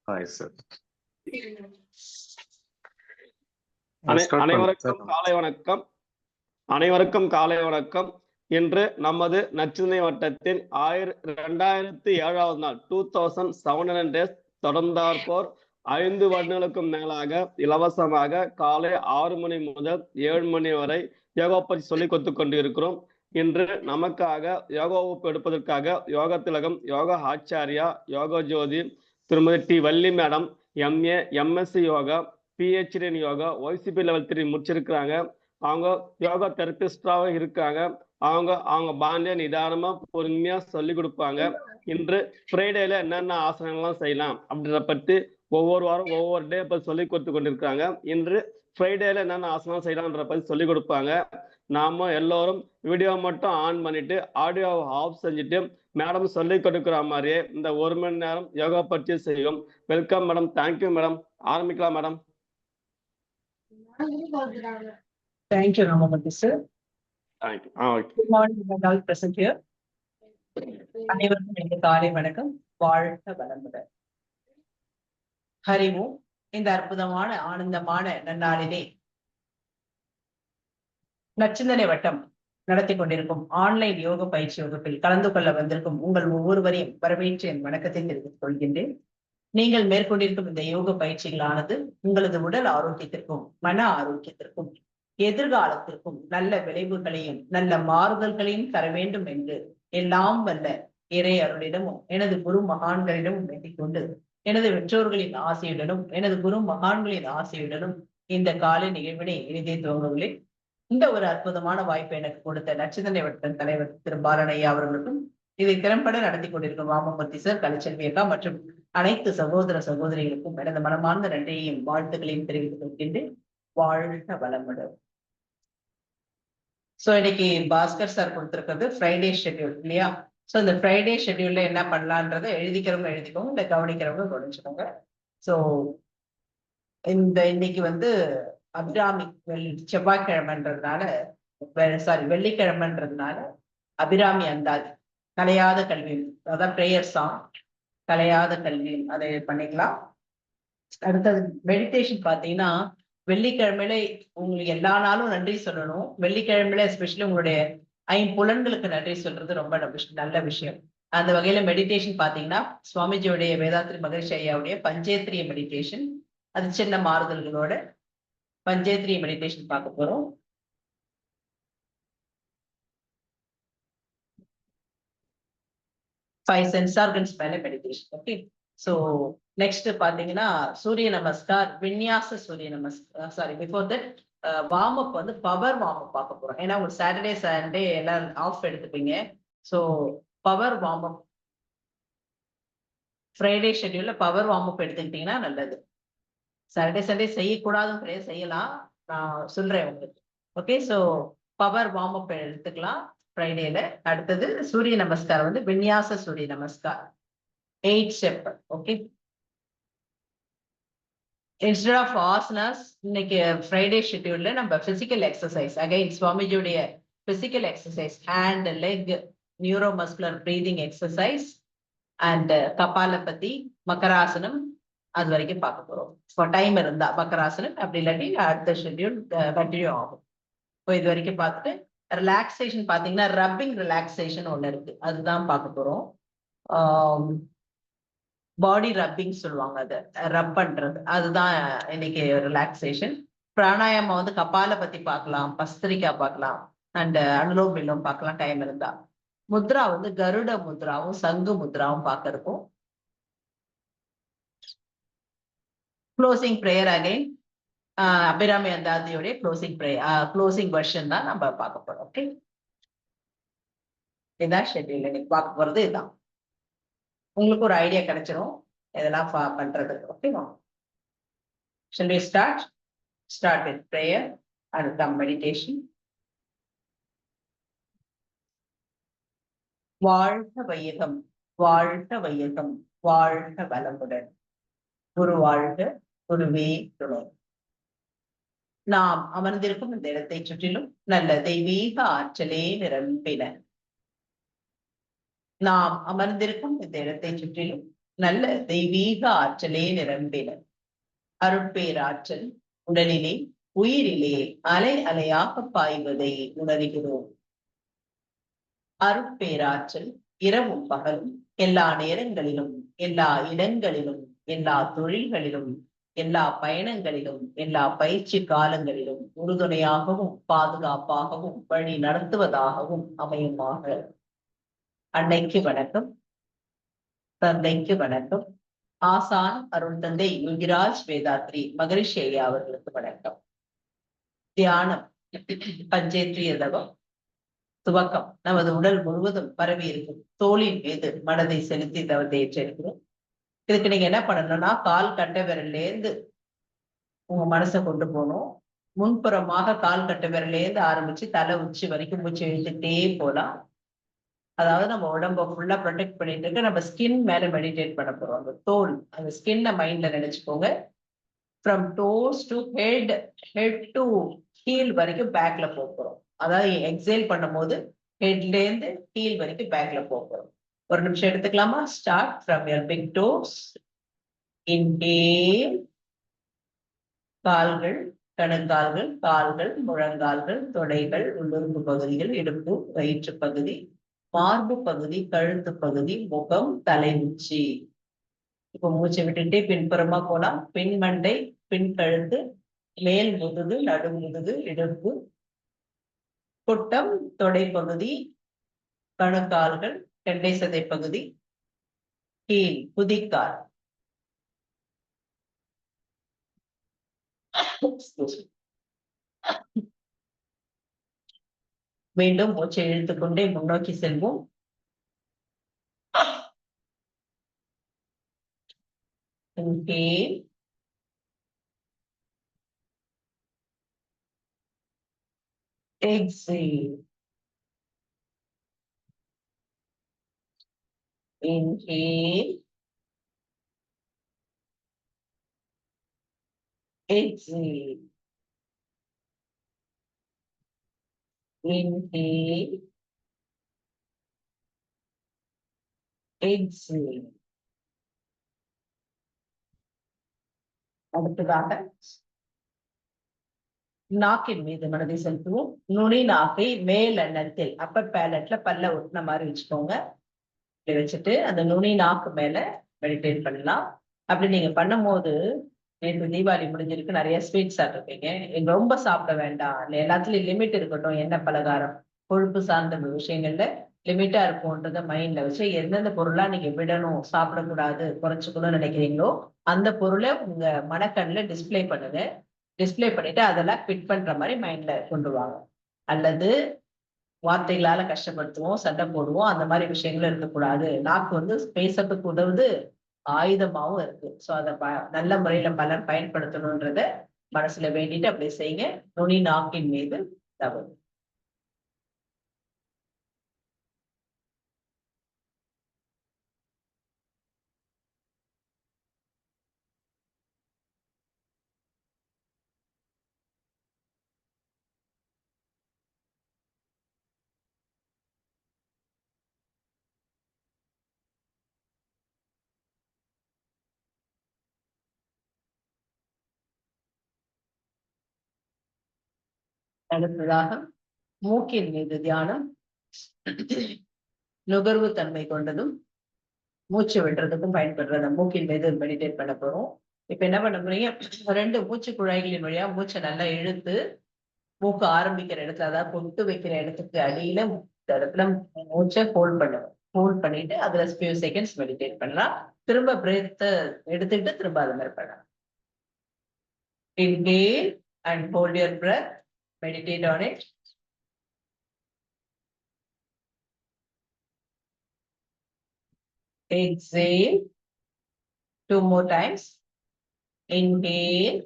Hi, sir. அனைவருக்கும் காலை வணக்கம். இன்று நமது நச்சினை வட்டத்தின் 2007வது நாள் 2700 days தொடர்ந்தாற்போர் 5 வருடங்களுக்கும் மேலாக இலவசமாக காலை 6 மணி முதல் 7 மணி வரை யோகா பற்றி சொல்லிக் கொடுத்து கொண்டிருக்கிறோம். இன்று நமக்காக யோகா வகுப்பு எடுப்பதற்காக யோக திலகம், யோகா ஆச்சாரியா, யோகா ஜோதி, திருமதி D Valli madam, MA, MSc yoga, PhD in yoga, YCP level 3 முடிச்சிருக்கிறாங்க. அவங்க யோகா தெரபிஸ்டாக இருக்காங்க. அவங்க பாண்டிய நிதானமா பொறுமையா சொல்லி கொடுப்பாங்க. இன்று ஃப்ரைடேல என்னென்ன ஆசனங்கள்லாம் செய்யலாம் அப்படின்றத பற்றி ஒவ்வொரு வாரம் ஒவ்வொரு டே பற்றி சொல்லி கொடுத்து கொண்டிருக்காங்க. இன்று ஃப்ரைடேல என்னென்ன ஆசனம் செய்யலாம்ன்ற பற்றி சொல்லி கொடுப்பாங்க. நாம எல்லோரும் வீடியோ மட்டும் ஆன் பண்ணிட்டு ஆடியோவை ஆஃப் செஞ்சுட்டு மேடம் சொல்லி கொடுக்குற மாதிரியே இந்த 1 மணி நேரம் யோகா பற்றி செய்யும். Welcome madam. Thank you madam. ஆரம்பிக்கலாம் madam. Thank you, Ramamoorthy sir. Thank you. Okay. Good morning, all present here. அனைவருக்கும் இந்த காலை வணக்கம். வாழ்க வளமுடன். ஹரி ஓம். இந்த அற்புதமான ஆனந்தமான நன்னாளிலே நச்சிந்தனை வட்டம் நடத்தி கொண்டிருக்கும் ஆன்லைன் யோக பயிற்சி வகுப்பில் கலந்து கொள்ள வந்திருக்கும் உங்கள் ஒவ்வொருவரையும் வரவேற்று என் வணக்கத்தை தெரிவித்துக் கொள்கின்றேன். நீங்கள் மேற்கொண்டிருக்கும் இந்த யோக பயிற்சிகளானது உங்களது உடல் ஆரோக்கியத்திற்கும் மன ஆரோக்கியத்திற்கும் எதிர்காலத்திற்கும் நல்ல விளைவுகளையும் நல்ல மாறுதல்களையும் தர வேண்டும் என்று எல்லாம் வல்ல இறை அருளிடமும் எனது குரு மகான்களிடமும் வேண்டிக் கொண்டு எனது பெற்றோர்களின் ஆசையுடனும் எனது குரு மகான்களின் ஆசையுடனும் இந்த காலை நிகழ்வினை இனிதே துவங்கவில்லை. இந்த ஒரு அற்புதமான வாய்ப்பை எனக்கு கொடுத்த நச்சிந்தனை வட்ட தலைவர் திரு பாலனையா அவர்களுக்கும், இதை திறம்பட நடத்தி கொண்டிருக்கும் ராமமூர்த்தி சார், கலைச்செல்வி அக்கா மற்றும் அனைத்து சகோதர சகோதரிகளுக்கும் எனது மனமார்ந்த நன்றியையும் வாழ்த்துக்களையும் தெரிவித்துக் கொள்கின்றேன். வாழ்க வளமுடன். சோ இன்னைக்கு பாஸ்கர் சார் கொடுத்திருக்கிறது ஃப்ரைடே ஷெட்யூல் இல்லையா? சோ இந்த ஃப்ரைடே ஷெட்யூல்ல என்ன பண்ணலான்றதை எழுதிக்கிறவங்க எழுதிக்கோங்க, இல்ல கவனிக்கிறவங்க கவனிச்சுக்கோங்க. சோ இன்னைக்கு அபிராமி செவ்வாய்க்கிழமைன்றதுனால வெள்ளிக்கிழமைன்றதுனால அபிராமி அந்தாதி கலையாத கல்வி, அதான் பிரேயர் சாங், கலையாத கல்வி அதை பண்ணிக்கலாம். அடுத்தது மெடிடேஷன் பாத்தீங்கன்னா வெள்ளிக்கிழமையில உங்களுக்கு எல்லா நாளும் நன்றி சொல்லணும். வெள்ளிக்கிழமையில எஸ்பெஷலி உங்களுடைய ஐம்புலன்களுக்கு நன்றி சொல்றது ரொம்ப நல்ல விஷயம். அந்த வகையில மெடிடேஷன் பாத்தீங்கன்னா சுவாமிஜியுடைய வேதாத்ரி மகரிஷி ஐயாவுடைய பஞ்சேத்ரிய மெடிடேஷன், அது சின்ன மாறுதல்களோட பஞ்சேத்ரிய மெடிடேஷன் பார்க்க போறோம். ஃபைவ் சென்ஸ் ஆர்கன்ஸ் மேல மெடிடேஷன். ஓகே. சோ நெக்ஸ்ட் பாத்தீங்கன்னா Surya Namaskar, Vinyasa Surya Namaskar, sorry before that warm up power warm up பார்க்க போறோம். ஏன்னா உங்களுக்கு சாட்டர்டே சண்டே எல்லாம் ஆஃப் எடுத்துப்பீங்க. So power warm up Friday ஷெட்யூல்ல பவர் வார்ம் அப் எடுத்துக்கிட்டீங்கன்னா நல்லது. சாட்டர்டே சண்டே செய்யக்கூடாதுன்னு கிடையாது, செய்யலாம், நான் சொல்றேன் உங்களுக்கு. Okay. So power warm up எடுத்துக்கலாம் ஃப்ரைடேல. அடுத்தது Surya Namaskar Vinyasa Surya Namaskar 8 step. Okay. Instead of asanas இன்னைக்கு ஃப்ரைடே ஷெட்யூல்ல நம்ம பிசிக்கல் எக்ஸசைஸ், அகைன் சுவாமிஜியுடைய physical exercise, hand leg neuromuscular breathing exercise and Kapalabhati மக்கராசனம் அது வரைக்கும் பார்க்க போறோம். இப்போ டைம் இருந்தா மக்கராசனம், அப்படி இல்லாட்டி அடுத்த ஷெட்யூல் கண்டினியூ ஆகும். இப்போ இது வரைக்கும் பார்த்துட்டு ரிலாக்ஸேஷன் பாத்தீங்கன்னா ரப்பிங் ரிலாக்ஸேஷன் ஒண்ணு இருக்கு, அதுதான் பார்க்க போறோம். பாடி ரப்பிங் சொல்லுவாங்க, அது ரப் பண்றது, அதுதான் இன்னைக்கு ரிலாக்ஸேஷன். பிராணாயாமம் கபால பத்தி பார்க்கலாம், பஸ்திரிக்கா பார்க்கலாம், அண்ட் அனுலோம் விலோம் பார்க்கலாம் டைம் இருந்தா. முத்ரா கருட முத்ராவும் சங்கு முத்ராவும் பார்க்க இருக்கும். க்ளோசிங் பிரேயர் அகைன் அபிராமி அந்தாதியோடைய க்ளோசிங் பிரேயர், க்ளோசிங் வெர்ஷன் தான் நம்ம பார்க்க போறோம். ஓகே. இதான் ஷெட்யூல் இன்னைக்கு பார்க்க போறது. இதுதான் உங்களுக்கு ஒரு ஐடியா கிடைச்சிடும் இதெல்லாம் பண்றது. ஓகேவா? Shall we start? Start with prayer and come meditation. வாழ்க வையகம், வாழ்க வையகம், வாழ்க வளமுடன். குரு வாழ்க, குருவே துணை. நாம் அமர்ந்திருக்கும் இந்த இடத்தை சுற்றிலும் நல்ல தெய்வீக ஆற்றலே நிரம்பின. நாம் அமர்ந்திருக்கும் இந்த இடத்தை சுற்றிலும் நல்ல தெய்வீக ஆற்றலே நிரம்பின அருட்பேராற்றல் உடலிலே உயிரிலே அலை அலையாக பாய்வதை உணர்கிறோம். அருட்பேராற்றல் இரவும் பகலும் எல்லா நேரங்களிலும் எல்லா இடங்களிலும் எல்லா தொழில்களிலும் எல்லா பயணங்களிலும் எல்லா பயிற்சி காலங்களிலும் உறுதுணையாகவும் பாதுகாப்பாகவும் வழி நடத்துவதாகவும் அமையுமாக. அன்னைக்கு வணக்கம், தந்தைக்கு வணக்கம், ஆசான் அருள் தந்தை யோகிராஜ் வேதாத்ரி மகரிஷி ஐயா அவர்களுக்கு வணக்கம். தியானம் பஞ்சேந்திரிய தவம் துவக்கம். நமது உடல் முழுவதும் பரவி இருக்கும் தோளின் மீது மனதை செலுத்தி தவத்தை ஏற்றிருக்கிறோம். இதுக்கு நீங்க என்ன பண்ணணும்னா, கால் கட்டை விரல்ல இருந்து உங்க மனசை கொண்டு போகணும். முன்புறமாக கால் கட்டை விரல்ல இருந்து ஆரம்பிச்சு தலை உச்சி வரைக்கும் மூச்சு இழுத்துட்டே போலாம். அதாவது நம்ம உடம்ப ஃபுல்லா ப்ரொடெக்ட் பண்ணிட்டு இருக்கு. நம்ம ஸ்கின் மேல மெடிடேட் பண்ண போறோம். அந்த தோல், அந்த ஸ்கின்னை மைண்ட்ல நினைச்சுக்கோங்க. From toes to head, head to heel வரைக்கும் பேக்ல போறோம். அதாவது எக்ஸேல் பண்ணும் போது ஹெட்ல இருந்து ஹீல் வரைக்கும் பேக்ல போறோம். ஒரு நிமிஷம் எடுத்துக்கலாமா? Start from your big toes. Inhale, கால்கள், கணுக்கால்கள், கால்கள், முழங்கால்கள், தொடைகள், உள்ளுறுப்பு பகுதிகள், இடுப்பு, வயிற்று பகுதி, மார்பு பகுதி, கழுத்து பகுதி, முகம், தலை உச்சி. இப்ப மூச்சை விட்டுட்டே பின்புறமா போலாம். பின் மண்டை, பின் கழுத்து, மேல் முதுகு, நடு முதுகு, இடுப்பு, குட்டம், தொடை பகுதி, கணுக்கால்கள், கெண்டை சதை பகுதி, கீழ் குதிக்கால். மீண்டும் மூச்சை இழுத்துக்கொண்டே முன்னோக்கி செல்வோம். Inhale, exhale. Inhale, exhale. Inhale, exhale. அடுத்ததாக நாக்கின் மீது மனதை செலுத்துவோம். நுனி நாக்கை மேல் எண்ணத்தில் அப்பர் பேலட்ல பல்ல ஒட்டின மாதிரி வச்சுக்கோங்க. இப்படி வச்சுட்டு அந்த நுனி நாக்கு மேல மெடிடேட் பண்ணலாம். அப்படி நீங்க பண்ணும் போது, நேற்று தீபாவளி முடிஞ்சிருக்கு, நிறைய ஸ்வீட் சாப்பிட்டுருப்பீங்க. ரொம்ப சாப்பிட வேண்டாம், எல்லாத்துலயும் லிமிட் இருக்கட்டும். எண்ணெய் பலகாரம், கொழுப்பு சார்ந்த விஷயங்கள்ல லிமிட்டா இருக்கும்ன்றத மைண்ட்ல வச்சு எந்தெந்த பொருளா நீங்க விடணும், சாப்பிடக்கூடாது, குறைச்சுக்கணும்னு நினைக்கிறீங்களோ அந்த பொருளை உங்க மனக்கண்ணுல டிஸ்பிளே பண்ணுங்க. டிஸ்பிளே பண்ணிட்டு அதெல்லாம் ஃபிட் பண்ற மாதிரி மைண்ட்ல கொண்டு வாங்க. அல்லது வார்த்தைகளால கஷ்டப்படுத்துவோம், சண்டை போடுவோம், அந்த மாதிரி விஷயங்களும் இருக்கக்கூடாது. நாக்கு வந்து பேசுறதுக்கு உதவுது, ஆயுதமாவும் இருக்கு. சோ அதை நல்ல முறையில பலர் பயன்படுத்தணும்ன்றத மனசுல வேண்டிட்டு அப்படியே செய்யுங்க. நுனி நாக்கின் மீது தவறு. அடுத்ததாக மூக்கின் மீது தியானம். நுகர்வு தன்மை கொண்டதும் மூச்சு விடுறதுக்கும் பயன்படுறத மூக்கின் மீது மெடிடேட் பண்ண போறோம். இப்ப என்ன பண்ண போறீங்க, 2 மூச்சு குழாய்களின் வழியா மூச்சை நல்லா இழுத்து மூக்கு ஆரம்பிக்கிற இடத்துல, அதாவது பொட்டு வைக்கிற இடத்துக்கு அடியில இடத்துல மூச்சை ஹோல்ட் பண்ணுவோம். ஹோல்ட் பண்ணிட்டு அதுல ஃபியூ செகண்ட்ஸ் மெடிடேட் பண்ணலாம். திரும்ப பிரேத் எடுத்துட்டு திரும்ப அது மாதிரி பண்ணலாம். Inhale and hold your breath. Meditate on it. Exhale 2 more times. Inhale.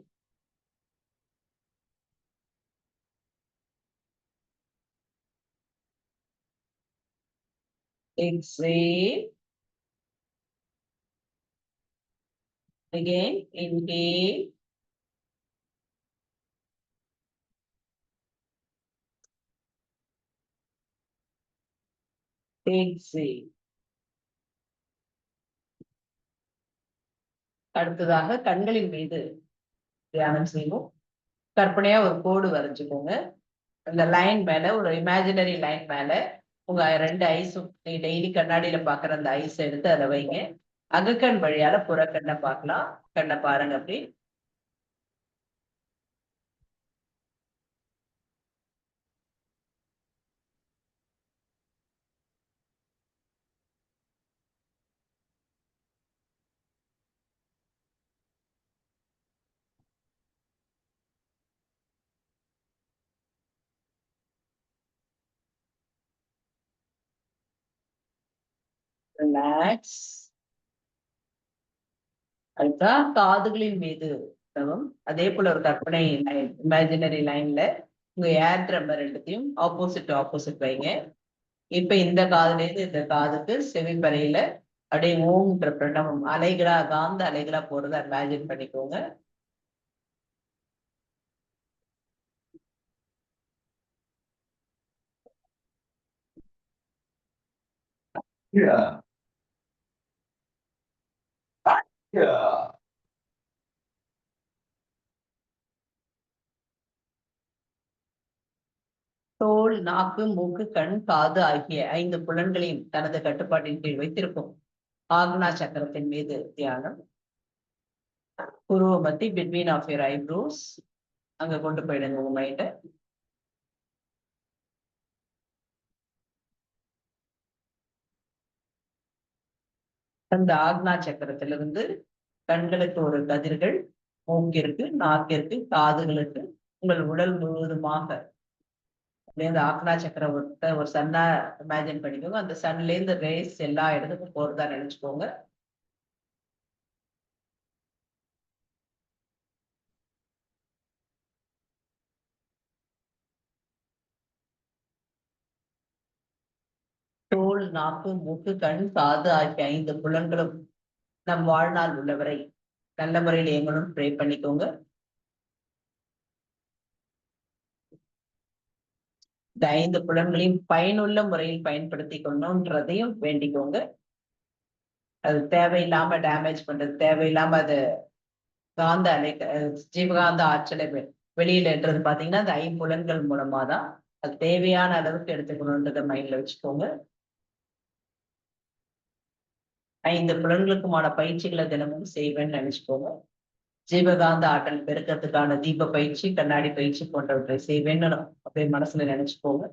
Exhale. Again, inhale. Exhale. அடுத்ததாக கண்களின் மீது தியானம் செய்வோம். கற்பனையா ஒரு கோடு வரைஞ்சுக்கோங்க. அந்த லைன் மேல ஒரு இமேஜினரி லைன் மேல உங்க 2 ஐஸும் நீ டெய்லி கண்ணாடியில பாக்குற அந்த ஐஸ் எடுத்து அதை வைங்க. அகக்கண் வழியால புறக்கண்ணை பார்க்கலாம். கண்ணை பாருங்க அப்படி. ரிலாக்ஸ். அதுதான் காதுகளின் மீது அதே போல ஒரு கற்பனை லைன், இமேஜினரி லைன்ல உங்க ஏர் ட்ரம்மர் ரெண்டுத்தையும் ஆப்போசிட் வைங்க. இப்ப இந்த காதுல இருந்து இந்த காதுக்கு செவிப்பறையில அப்படியே ஓம்ன்ற பிரணவம் அலைகளா, காந்த அலைகளா போறத இமேஜின் பண்ணிக்கோங்க. தோல், நாக்கு, மூக்கு, கண், காது ஆகிய 5 புலன்களையும் தனது கட்டுப்பாட்டின் கீழ் வைத்திருக்கும் ஆக்னா சக்கரத்தின் மீது தியானம். புருவ மத்தி பிட்வீன் ஆஃப் யுவர் ஐப்ரோஸ் அங்க கொண்டு போயிடுங்க உங்க மைண்ட. அந்த ஆக்னா சக்கரத்திலிருந்து கண்களுக்கு ஒரு கதிர்கள், மூக்கிற்கு, நாக்கிற்கு, காதுகளுக்கு, உங்கள் உடல் முழுவதுமாக அந்த ஆக்னா சக்கரத்தை ஒரு சன்னா இமேஜின் பண்ணிக்கோங்க. அந்த சன்ல இருந்து ரேஸ் எல்லா இடத்துக்கும் போறதா நினைச்சுக்கோங்க. தோல், நாக்கு, மூக்கு, கண், காது ஆகிய 5 புலன்களும் நம் வாழ்நாள் உள்ளவரை நல்ல முறையில் இயங்கணும் ப்ரே பண்ணிக்கோங்க. இந்த 5 புலன்களையும் பயனுள்ள முறையில் பயன்படுத்தி கொள்ளணும்ன்றதையும் வேண்டிக்கோங்க. அது தேவையில்லாம டேமேஜ் பண்றது, தேவையில்லாம அது காந்த அலை, ஜீவகாந்த ஆற்றலை வெளியிலன்றது பாத்தீங்கன்னா அந்த 5 புலன்கள் மூலமா தான். அது தேவையான அளவுக்கு எடுத்துக்கணும்ன்றத மைண்ட்ல வச்சுக்கோங்க. 5 புலன்களுக்குமான பயிற்சிகளை தினமும் செய்வேன்னு நினைச்சுக்கோங்க. ஜீவகாந்த ஆற்றல் பெருக்கத்துக்கான தீப பயிற்சி, கண்ணாடி பயிற்சி போன்றவற்றை செய்வேன்னு அப்படியே மனசுல நினைச்சுக்கோங்க.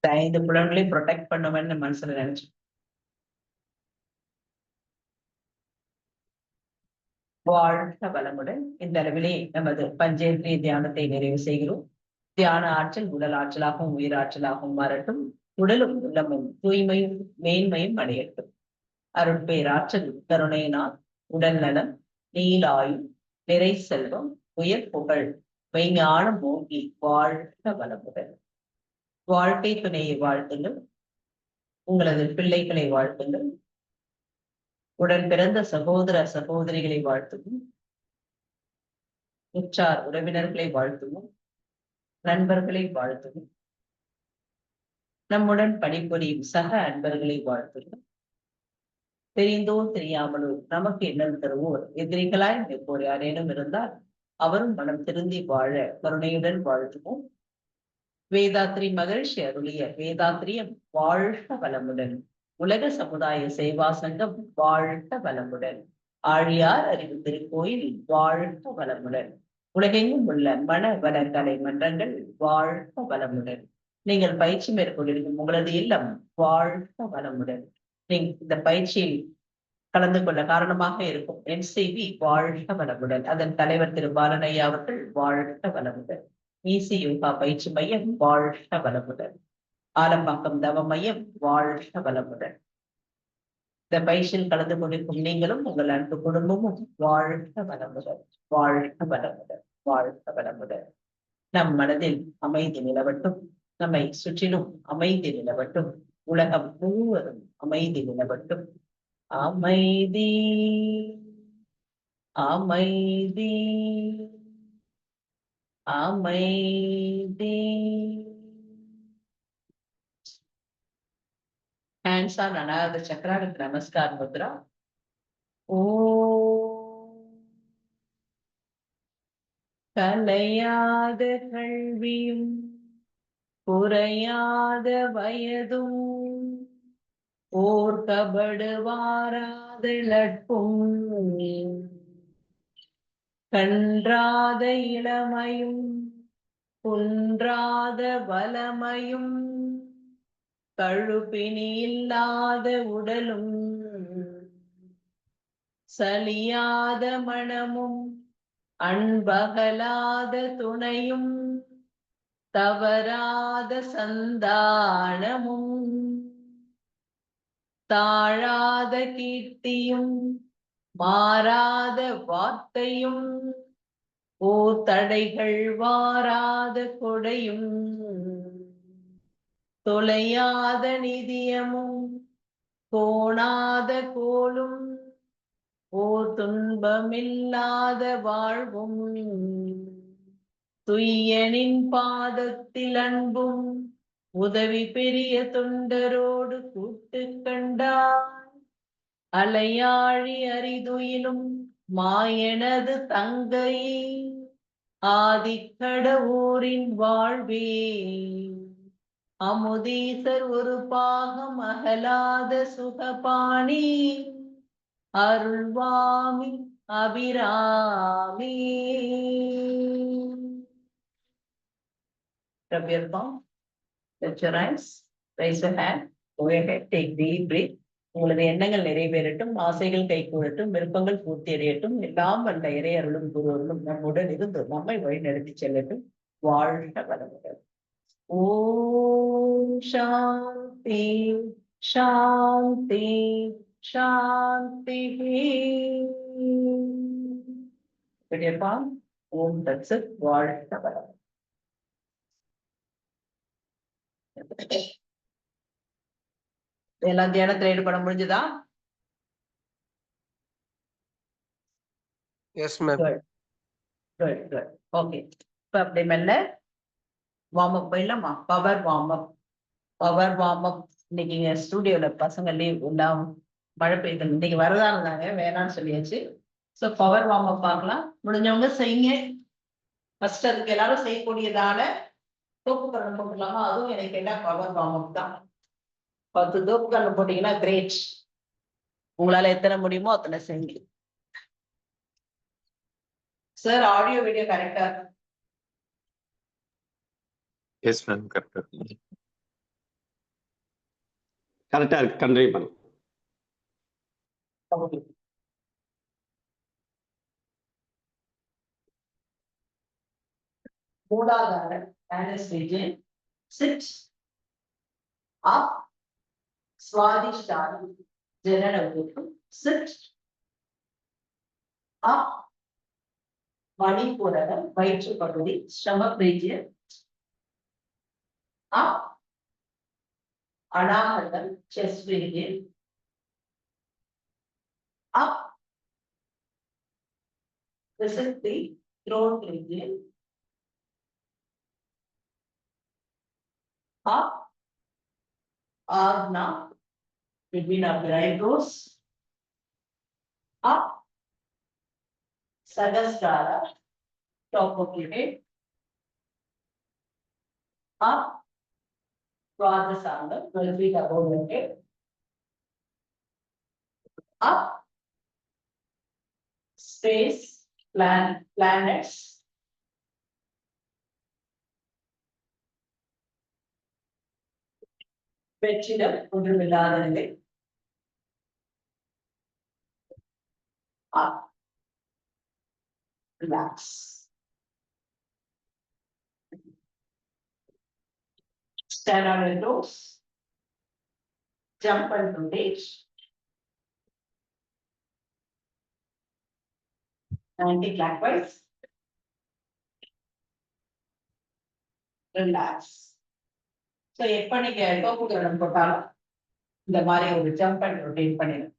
இந்த 5 புலன்களையும் ப்ரொடெக்ட் பண்ணுவேன்னு மனசுல நினைச்சு வாழ்க வளமுடன். இந்த அளவிலே நமது பஞ்சேந்திரிய தியானத்தை நிறைவு செய்கிறோம். தியான ஆற்றல் உடல் ஆற்றலாகவும் உயிராற்றலாகவும் மாறட்டும். உடலும் உள்ளமும் தூய்மையும் மேன்மையும் அடையட்டும். அருட்பேராற்றல் கருணையினால் உடல் நலம், நீலாயுள், நிறை செல்வம், உயர் புகழ், மெய்ஞானம் ஓங்கி வாழ்க வளமுடன். வாழ்க்கை துணையை வாழ்த்துங்கள். உங்களது பிள்ளைகளை வாழ்த்துங்கள். உடன் பிறந்த சகோதர சகோதரிகளை வாழ்த்துவோம். உற்றார் உறவினர்களை வாழ்த்துவோம். நண்பர்களை வாழ்த்துவோம். நம்முடன் பணிபுரியும் சக அன்பர்களை வாழ்த்துவோம். தெரிந்தோ தெரியாமலோ நமக்கு இன்னல் தருவோர் எதிரிகளாய் நிற்போர் யாரேனும் இருந்தால் அவரும் மனம் திருந்தி வாழ கருணையுடன் வாழ்த்துவோம். வேதாத்ரி மகிழ்ச்சி அருளிய வேதாத்ரியம் வாழ்க வளமுடன். உலக சமுதாய சேவா சங்கம் வாழ்க வளமுடன். ஆழியார் அறிவு திருக்கோயில் வாழ்க வளமுடன். உலகெங்கும் உள்ள மன வள கலை மன்றங்கள் வாழ்க வளமுடன். நீங்கள் பயிற்சி மேற்கொண்டிருக்கும் உங்களது இல்லம் வாழ்க வளமுடன். நீங்க இந்த பயிற்சியில் கலந்து கொள்ள காரணமாக இருக்கும் NCV வாழ்க வளமுடன். அதன் தலைவர் திரு பாலனையா அவர்கள் வாழ்க வளமுடன். ஈசி யோகா பயிற்சி மையம் வாழ்க வளமுடன். ஆலம்பாக்கம் தவ மையம் வாழ்க வளமுடன். இந்த பயிற்சியில் கலந்து கொண்டிருக்கும் நீங்களும் உங்கள் அன்பு குடும்பமும் வாழ்க வளமுடன். வாழ்க வளமுடன். வாழ்க வளமுடன். நம் மனதில் அமைதி நிலவட்டும். நம்மை சுற்றிலும் அமைதி நிலவட்டும். உலகம் முழுவதும் அமைதி நிலவட்டும். அமைதி, அமைதி, அமைதி. hands on Anahata Chakra with Namaskar Mudra. Om கலையாத கல்வியும் குறையாத வயதும் ஓர் கபடு வாராத நட்பும் கன்றாத இளமையும் குன்றாத வலமையும் கழுப்பினி இல்லாத உடலும் சலியாத மனமும் அன்பகலாத துணையும் தவறாத சந்தானமும் தாழாத கீர்த்தியும் மாறாத வார்த்தையும் ஓர் தடைகள் வாராத கொடையும் தொலையாத நிதியமும் கோணாத கோலும் ஓர் துன்பமில்லாத வாழ்வும் துய்யனின் பாதத்தில் அன்பும் உதவி பெரிய தொண்டரோடு கூட்டு கண்டான் அலையாழி அரிதுயிலும் மாயனது தங்கை ஆதிக்கடவூரின் வாழ்வே அமுதீசர் ஒரு பாகம் அகலாத சுகபாணி அருள்வாமி Abirami. Rub your palm, touch your eyes, raise your hand, go ahead, take deep breath. உங்களது எண்ணங்கள் நிறைவேறட்டும், ஆசைகள் கைகூடட்டும், விருப்பங்கள் பூர்த்தி அடையட்டும், எல்லாம் வல்ல இறை அருளும் குரு அருளும் நம்முடன் இருந்து நம்மை வழி நடத்தி செல்லட்டும். வாழ்க வளமுடன். ஓம் சாந்தி சாந்தி சாந்தி. பெரியப்பா ஓம் தத்சத். வாழ்க வளமுடன். எல்லாம் தியானத்துல ஈடுபட முடிஞ்சதா? Yes ma'am. Good good. Okay, இப்ப அப்படி மெல்ல வார்ம் அப் போயிடலாமா? Power warm up. Power warm அப். இன்னைக்கு ஸ்டூடியோல பசங்க லீவ் எல்லாம் மழை பெய்யுது, இன்னைக்கு வரதா இருந்தாங்க, வேணாம்னு சொல்லியாச்சு. ஸோ பவர் வார்ம் அப் பார்க்கலாம். முடிஞ்சவங்க செய்யுங்க. ஃபர்ஸ்ட் அதுக்கு எல்லாரும் செய்யக்கூடியதான தோப்பு கரணம் போட்டுக்கலாமா? அதுவும் எனக்கு கேட்டா பவர் வார்ம் அப் தான். 10 தோப்பு கரணம் போட்டீங்கன்னா கிரேட். உங்களால எத்தனை முடியுமோ அத்தனை செய்யுங்க. சார் ஆடியோ வீடியோ கரெக்டா? எஸ் மேம், கரெக்டா இருக்கு. கரெக்டா இருக்கு. கண்டினியூ பண்ணு. மூலாதார anesthesia. Sit up. Swadhisthana Jananavukam. Sit up. Manipurana வயிற்று பகுதி stomach region. Up. Anahata chest region. Up. Visit the throat region. Up. Agna between our eyebrows. Up. Sahasrara top of your head. Up. Swadhisthana 12 feet above your head. Up. Space planets. வெற்றிடம் ஒன்றுமில்லாத நிலை. Up. Relax. Stand on your toes. Jump and rotate. 90 clockwise. Relax. So எப்ப நீங்க தோப்பு கரணம் போட்டாலும் இந்த மாதிரி ஒரு ஜம்ப் அண்ட் ரொட்டேட் பண்ணிடுங்க.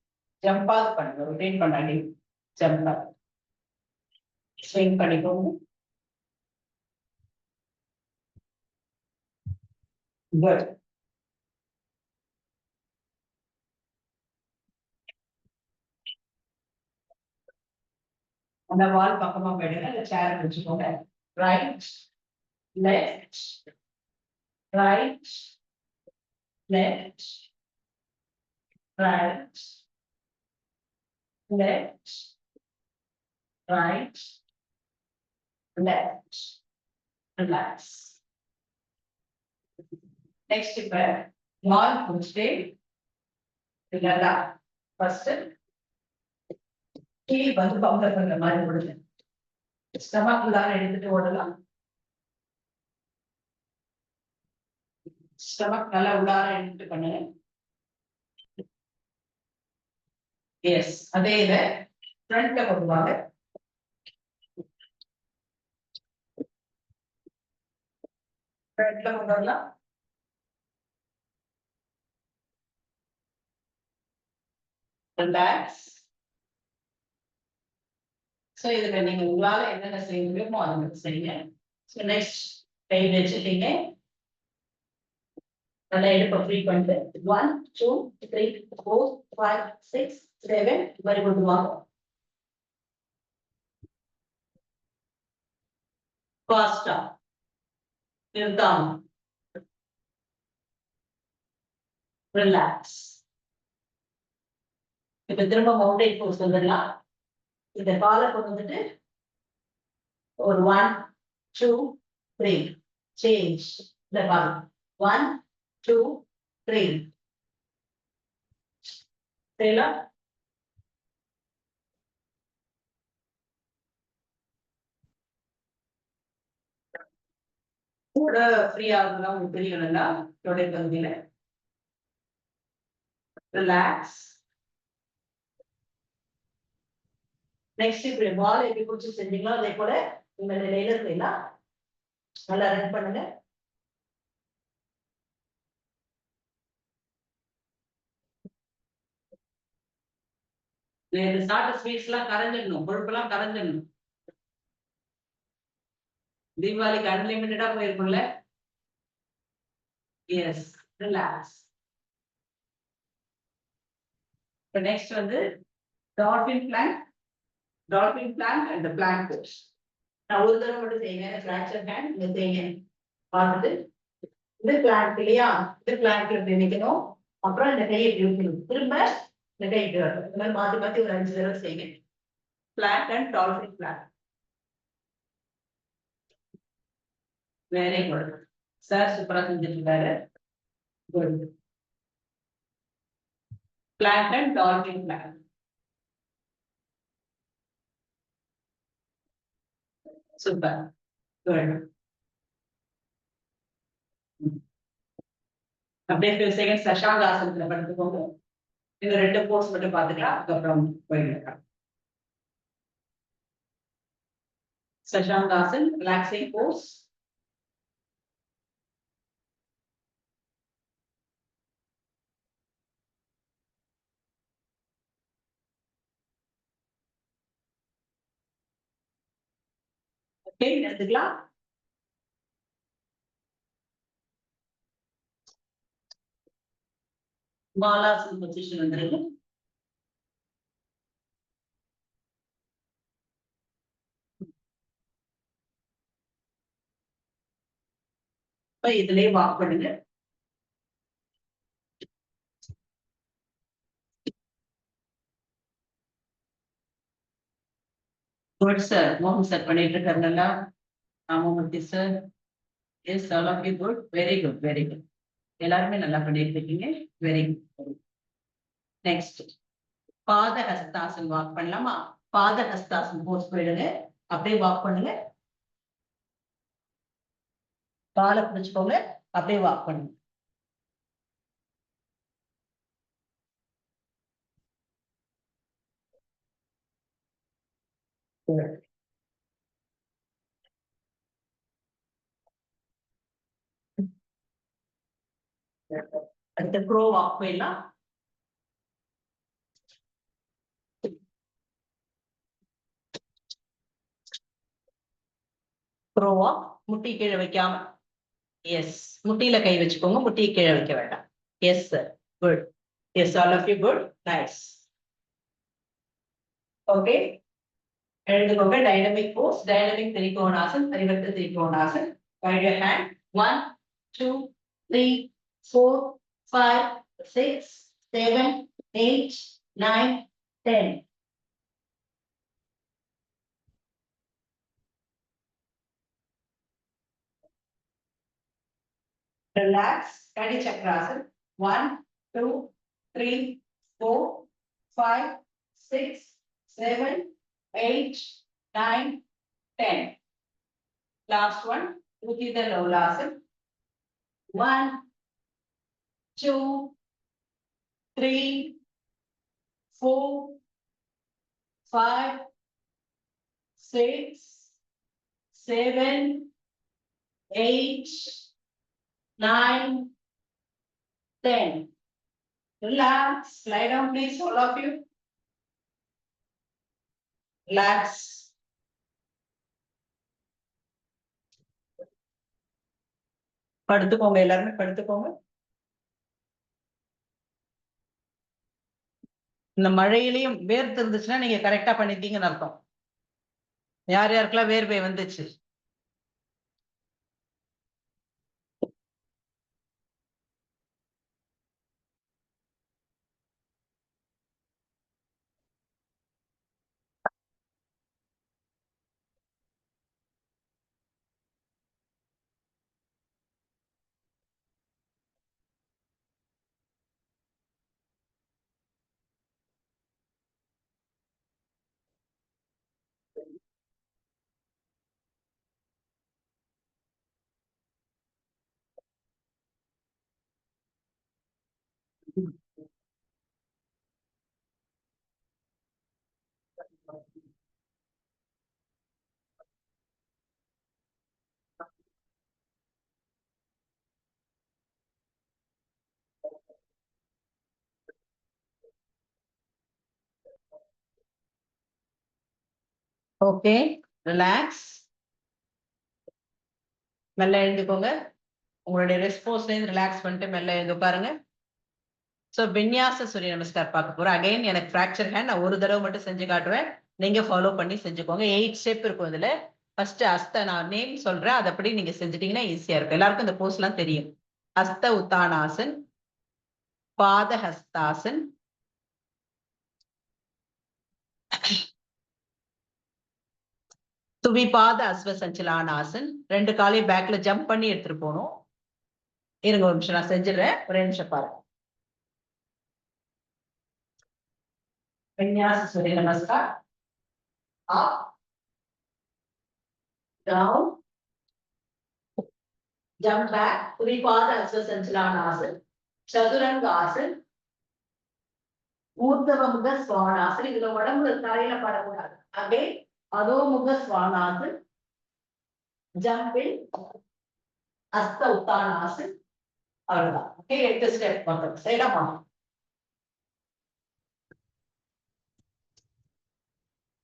ஜம்பாவது பண்ணுங்க, ரொட்டேட் பண்ணாடி ஜம்ப் ஸ்விங் பண்ணிக்கோங்க. குட். அந்த வால் பக்கமா போயிடுங்க. அந்த சேர் வச்சுக்கோங்க. Right, left, right, left, right, left, right, left, relax. Next இப்ப வால் புடிச்சிட்டு இல்லடா ஃபர்ஸ்ட் கீழ் வந்து பம்பர் பண்ற மாதிரி விடுங்க. ஸ்டமக் உள்ளார எடுத்துட்டு ஓடலாம். ஸ்டமக் நல்லா உள்ளார எடுத்துட்டு பண்ணுங்க. எஸ், அதே இதை ஃப்ரண்ட்ல கொண்டு வாங்க. ஃப்ரண்ட்ல கொண்டு வரலாம். ரிலாக்ஸ். ஸோ இதுல நீங்க உங்களால என்னென்ன செய்ய முடியுமோ அதை மட்டும் செய்யுங்க. ஸோ நெக்ஸ்ட் கை வச்சுட்டீங்க. நல்லா எடுப்ப ஃப்ரீ பண்ணிட்டு 1 2 3 4 5 6 7 வரை கொண்டு வாங்க. ஃபாஸ்டா நிறுத்தாம. ரிலாக்ஸ். இப்ப திரும்ப மவுண்டைன் போஸ் வந்துடலாம். இந்த காலை கொண்டு வந்துட்டு ஒரு 1 2 3 சேஞ்ச். இந்த கால் 1 2 3 சரிங்களா? கூட ஃப்ரீ ஆகுதுன்னா உங்களுக்கு தெரியணும்னா தொடை பகுதியில ரிலாக்ஸ். நெக்ஸ்ட் இப்படி பால் எப்படி பிடிச்சி செஞ்சீங்களோ அதே போல இந்த நிலையில செய்யலாம். நல்லா ரன் பண்ணுங்க. சாப்பிட்ட ஸ்வீட்ஸ் எல்லாம் கரைஞ்சிடணும், கொழுப்பெல்லாம் கரைஞ்சிடணும். தீபாவளிக்கு அன்லிமிட்டடா போயிருக்கும்ல. Yes, relax. நெக்ஸ்ட் வந்து dolphin plank, dolphin plank and plank pose. நான் ஒரு தடவை மட்டும் செய்யுங்க. ஃபிராக்சர் ஹேண்ட் இங்க செய்யுங்க. பார்த்துட்டு இது பிளாங்க் இல்லையா, இது பிளாங்க் இப்படி நிக்கணும். அப்புறம் இந்த கையை இப்படி வைக்கணும். திரும்ப இந்த கை இப்படி வரணும். இந்த மாதிரி மாத்தி மாத்தி ஒரு 5 தடவை செய்யுங்க. Plank and dolphin plank. Very good sir, சூப்பரா செஞ்சுட்டு இருக்காரு. Good. Plank and dolphin plank. Super, good. அப்படியே ஃபியூ செகண்ட்ஸ் சஷாங்க ஆசனத்துல படுத்துக்கோங்க. இந்த 2 போஸ் மட்டும் பார்த்துக்கலாம், அதுக்கப்புறம் போயிடலாம். சஷாங்காசன், ரிலாக்ஸிங் போஸ். ஓகே, எடுத்துக்கலாம். பாலாசன் பொசிஷன் வந்துருக்கு. இதுலயே வாக் பண்ணுங்க. குட் சார், மோகன் சார் பண்ணிட்டு இருக்காருங்களா? Ramamoorthy sir. Yes, all of you good. Very good, very good. எல்லாருமே நல்லா பண்ணிட்டு இருக்கீங்க. Very good. நெக்ஸ்ட் பாத ஹஸ்தாசன் வாக் பண்ணலாமா? பாத ஹஸ்தாசன் போஸ் போயிடுங்க. அப்படியே வாக் பண்ணுங்க. காலை பிடிச்சுக்கோங்க, அப்படியே வாக் பண்ணுங்க. அடுத்த க்ரோ வாக் போயிடலாம். க்ரோ வாக், முட்டி கீழே வைக்காம. எஸ், முட்டியில கை வச்சுக்கோங்க, முட்டியை கீழே வைக்க வேண்டாம். Yes sir, good. Yes, all of you good. Nice. Okay, எழுதுக்கோங்க. Dynamic pose, dynamic Trikonasan, Parivrtta Trikonasan. Guide your hand. 1, 2, 3, 4, 5, 6, 7, 8, 9, 10. Relax. Kadi Chakrasan. 1, 2, 3, 4, 5, 6, 7, 8, 9, 10. Last one, Udita Lolasan. 1, 2, 3, 4, 5, 6, 7, 8, 9, 10. Relax. Lie down, please, all of you. Relax. படுத்துக்கோங்க, எல்லாருமே படுத்துக்கோங்க. இந்த மழையிலையும் வேர்த்து இருந்துச்சுன்னா நீங்க கரெக்டா பண்ணிருக்கீங்கன்னு அர்த்தம். யார் யாருக்கெல்லாம் வேர்வை வந்துச்சு? Okay, relax. மெல்ல எழுந்துக்கோங்க. உங்களுடைய ரெஸ்பான்ஸ்ல இருந்து ரிலாக்ஸ் பண்ணிட்டு மெல்ல எழுந்து பாருங்க. சோ வின்யாச சூரிய நமஸ்கார் பார்க்க போறோம். அகைன் எனக்கு ஃபிராக்சர் ஹேண்ட் நான் ஒரு தடவை மட்டும் செஞ்சு காட்டுவேன். நீங்க ஃபாலோ பண்ணி செஞ்சுக்கோங்க. 8 ஸ்டெப் இருக்கும் இதுல. ஃபர்ஸ்ட் அஸ்த, நான் நேம் சொல்றேன், அதப்படி நீங்க செஞ்சுட்டீங்கன்னா ஈஸியா இருக்கும். எல்லாருக்கும் இந்த போஸ் எல்லாம் தெரியும். அஸ்த உத்தானாசன், பாத ஹஸ்தாசன், துவிபாத அஸ்வ சஞ்சலானாசன். 2 காலையும் பேக்ல ஜம்ப் பண்ணி எடுத்துட்டு போகணும். இருங்க ஒரு நிமிஷம், நான் செஞ்சிடறேன். ஒரு நிமிஷம் பாருங்க. வின்யாச சூரிய நமஸ்கார். Up, down, jump back, Turipada Asva Sanchalanasana, Chaturanga ஊர்தவமுக ஸ்வானாசன். இதுல உடம்புல தரையில படக்கூடாது. அதே அதோமுக ஸ்வானாசன், ஜம்பில் அஸ்த உத்தானாசன். அவ்வளவுதான். ஓகே, 8 ஸ்டெப் மட்டும் செய்யலாமா?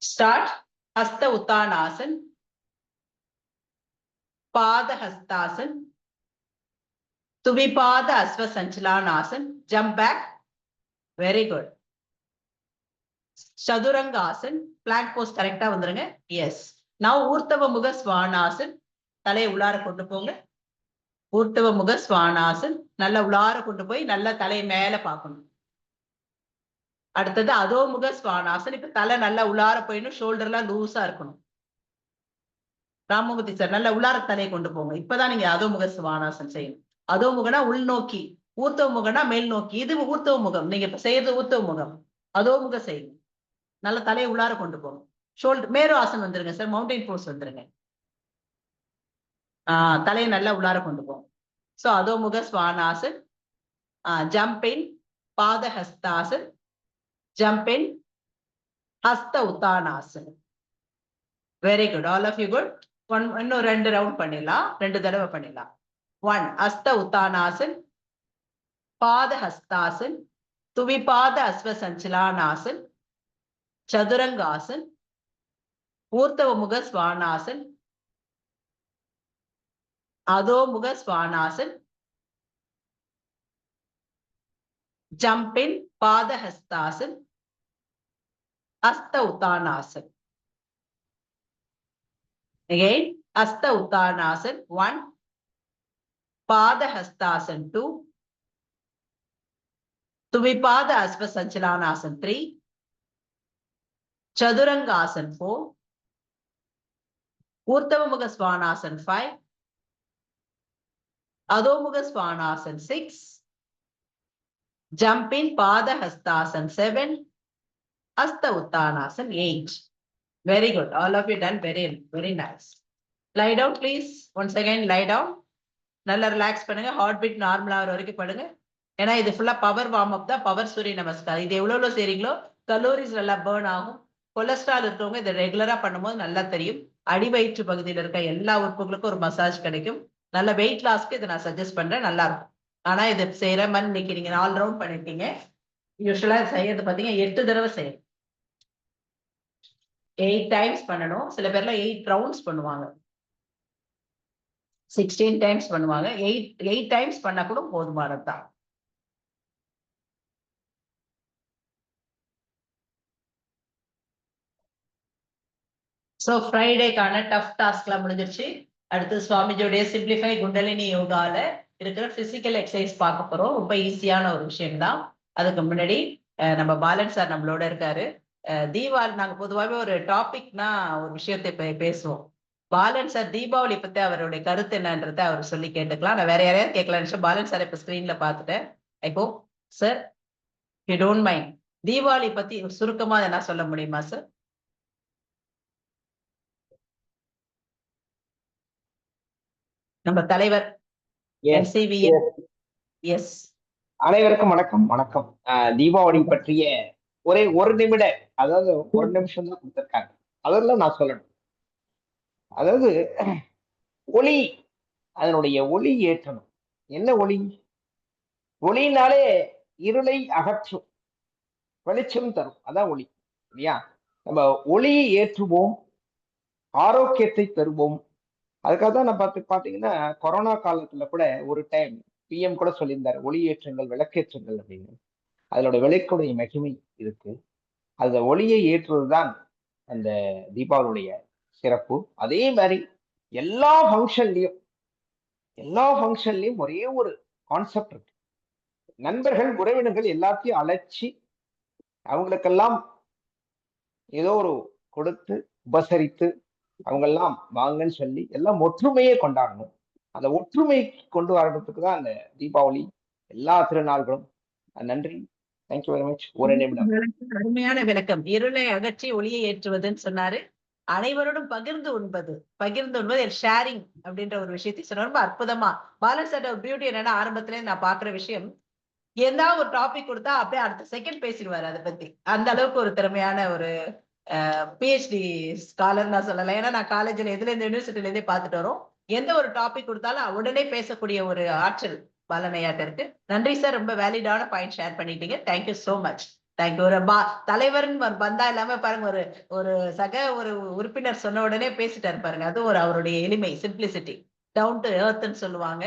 Start. Hasta Uttanasan, Pada Hastasan, Dwipada Ashwa Sanchalanasan, jump back. Very good. Chaturangasan, plank pose கரெக்டா வந்துருங்க. எஸ். நான் ஊர்த்தவ முக ஸ்வானாசன், தலையை உள்ளார கொண்டு போங்க. ஊர்த்தவ முக ஸ்வானாசன், நல்ல உள்ளார கொண்டு போய் நல்ல தலையை மேல பார்க்கணும். அடுத்தது அதோமுக ஸ்வானாசன். இப்ப தலை நல்லா உள்ளார போயிடணும், ஷோல்டர்லாம் லூஸா இருக்கணும். ராமமூர்த்தி சார், நல்ல உள்ளார தலையை கொண்டு போங்க. இப்பதான் நீங்க அதோமுக ஸ்வானாசன் செய்யணும். அதோமுகனா உள்நோக்கி, ஊர்த்தவ முகனா மேல் நோக்கி. இது ஊர்த்தவ முகம். நீங்க இப்ப செய்யறது ஊர்த்தவ முகம். அதோமுக செய்யணும். நல்ல தலையை உள்ளார கொண்டு போகணும். ஷோல்டர் மேரு ஆசன் வந்துருங்க சார், மவுண்டைன் போஸ் வந்துருங்க. தலையை நல்லா உள்ளார கொண்டு போகும். So அதோமுக Swanasan, jump in, Pada Hastasan, jump in, Hasta Uttanasan. Very good, all of you good. இன்னும் 2 ரவுண்ட் பண்ணிடலாம், 2 தடவை பண்ணிடலாம். 1 ஹஸ்த உத்தானாசன், பாத ஹஸ்தாசன், துவிபாத அஸ்வ சஞ்சலானாசன், சதுரங்காசன், ஊர்த்தவ முக ஸ்வானாசன், அதோமுக Swanasan, jump in, Pada ஹஸ்தாசன், Hasta உத்தானாசன். Again, Hasta Uttanasana 1, Pada Hastasana 2, Tumipada Asva Sanchalanasana 3, Chadurangasana 4, Urtavamukha Svanasana 5, Adhomukha Svanasana 6, Jumping Pada Hastasana 7, Hasta Uttanasana 8. Very good. All of you done very, very nice. Lie down, please. Once again, lie down. நல்லா relax பண்ணுங்க. Heart beat normal ஆகிற வரைக்கும் பண்ணுங்க. ஏன்னா இது ஃபுல்லா power warm அப் தான், power சூரிய நமஸ்காரம். இது எவ்வளவு செய்றீங்களோ கலோரிஸ் நல்லா பேர்ன் ஆகும். கொலஸ்ட்ரால் இருக்கவங்க இதை ரெகுலரா பண்ணும்போது நல்லா தெரியும். அடி வயிற்று பகுதியில் இருக்க எல்லா உறுப்புகளுக்கும் ஒரு மசாஜ் கிடைக்கும். நல்ல வெயிட் லாஸ்க்கு இதை நான் சஜஸ்ட் பண்றேன், நல்லா இருக்கும். ஆனா இது செய்யற மாதிரி இன்னைக்கு நீங்க ஆல் ரவுண்ட் பண்ணிருக்கீங்க. யூஸ்வலா செய்யறது பாத்தீங்க 8 தடவை செய்யணும். 8 டைம்ஸ் பண்ணணும். சில பேர்லாம் 8 ரவுண்ட்ஸ் பண்ணுவாங்க, 16 டைம்ஸ் பண்ணுவாங்க. 8 டைம்ஸ் பண்ணா கூட போதுமானதுதான். சோ ஃப்ரைடேக்கான டஃப் டாஸ்க் எல்லாம் முடிஞ்சிருச்சு. அடுத்து சுவாமிஜியோடைய சிம்பிளிஃபை குண்டலினி யோகால இருக்கிற பிசிக்கல் எக்ஸசைஸ் பார்க்க போறோம். ரொம்ப ஈஸியான ஒரு விஷயம் தான். அதுக்கு முன்னாடி நம்ம பாலன் சார் நம்மளோட இருக்காரு. தீபாவளி நாங்க பொதுவாகவே ஒரு டாபிக்னா ஒரு விஷயத்தை பேசுவோம். பாலன் சார் தீபாவளி பத்தி அவருடைய கருத்து என்னன்றதை அவர் சொல்லி கேட்டுக்கலாம். நான் வேற யாரையாவது கேட்கலான்னு பாலன் சார் இப்ப ஸ்கிரீன்ல பாத்துட்டேன். I hope sir you don't mind Deepavali பத்தி சுருக்கமா என்ன சொல்ல முடியுமா சார்? நம்ம தலைவர் எஸ். அனைவருக்கும் வணக்கம். வணக்கம். தீபாவளி பற்றிய ஒரே ஒரு நிமிட, அதாவது ஒரு நிமிஷம் தான் கொடுத்திருக்காங்க, அதெல்லாம் நான் சொல்லணும். அதாவது ஒளி, அதனுடைய ஒளி ஏற்றணும். என்ன ஒளி? ஒளினாலே இருளை அகற்றும், வெளிச்சம் தரும், அதான் ஒளி இல்லையா? நம்ம ஒளியை ஏற்றுவோம், ஆரோக்கியத்தை பெறுவோம். அதுக்காக தான் நான் பாத்தீங்கன்னா கொரோனா காலத்துல கூட ஒரு டைம் பிஎம் கூட சொல்லியிருந்தாரு, ஒளி ஏற்றுங்கள் விளக்கேற்றுங்கள் அப்படின்னு. அதனோட விளக்குடைய மகிமை இருக்கு. அந்த ஒளியை ஏற்றுவதுதான் அந்த தீபாவளியுடைய சிறப்பு. அதே மாதிரி எல்லா ஃபங்க்ஷன்லயும் ஒரே ஒரு கான்செப்ட் இருக்கு. நண்பர்கள் உறவினர்கள் எல்லாத்தையும் அழைச்சி அவங்களுக்கெல்லாம் ஏதோ ஒரு கொடுத்து உபசரித்து அவங்கெல்லாம் வாங்கன்னு சொல்லி எல்லாம் ஒற்றுமையே கொண்டாடணும். அந்த ஒற்றுமை கொண்டு வர்றதுக்கு தான் அந்த தீபாவளி, எல்லா திருநாள்களும். நன்றி. Thank you very much. ஒரு நிமிடம். அருமையான விளக்கம். இருளை அகற்றி ஒளியை ஏற்றுவதுன்னு சொன்னாரு. அனைவரோடும் பகிர்ந்து உண்பது ஷேரிங் அப்படின்ற ஒரு விஷயத்தை சொன்ன ரொம்ப அற்புதமா. பாலன் சார் ஒரு பியூட்டி என்னன்னா, ஆரம்பத்திலே நான் பாக்குற விஷயம், ஏதாவது ஒரு டாபிக் கொடுத்தா அப்படியே அடுத்த செகண்ட் பேசிடுவாரு அதை பத்தி. அந்த அளவுக்கு ஒரு திறமையான ஒரு பிஹெச்டி ஸ்காலர் நான் சொல்லலாம். ஏன்னா நான் காலேஜ்ல எதுல இந்த யூனிவர்சிட்டில இருந்தே பார்த்துட்டு வரோம். எந்த ஒரு டாபிக் கொடுத்தாலும் உடனே பேசக்கூடிய ஒரு ஆற்றல் பாலனையாட்ட இருக்கு. நன்றி சார், ரொம்ப வேலிடான பாயிண்ட் ஷேர் பண்ணிட்டீங்க. Thank you so much. தேங்க்யூ. ஒரு தலைவர்னு பந்தா இல்லாம பாருங்க, ஒரு ஒரு உறுப்பினர் சொன்ன உடனே பேசிட்டாரு பாருங்க. அது ஒரு அவருடைய எளிமை, சிம்பிளிசிட்டி, டவுன் டு எர்த்ன்னு சொல்லுவாங்க.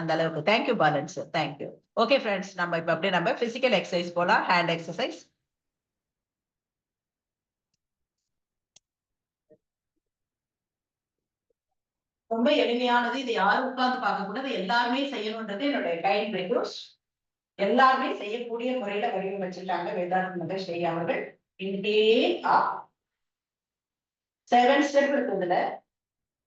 அந்த அளவுக்கு thank you Balan sir. Thank you. Okay friends, நம்ம இப்ப அப்படியே நம்ம பிசிக்கல் எக்ஸசைஸ் போலாம். Hand exercise. ரொம்ப எளிமையானது. இது யாரும் உட்கார்ந்து பார்க்க கூடாது, எல்லாருமே செய்யணும்ன்றது என்னுடைய கைண்ட் ரெக்வெஸ்ட். எல்லாருமே செய்யக்கூடிய முறையில வடிவமைச்சிருக்காங்க வேதாந்த் மகேஷ் ஐயா அவர்கள். இன்ஹேல் அப், 7 ஸ்டெப் இருக்குதுல.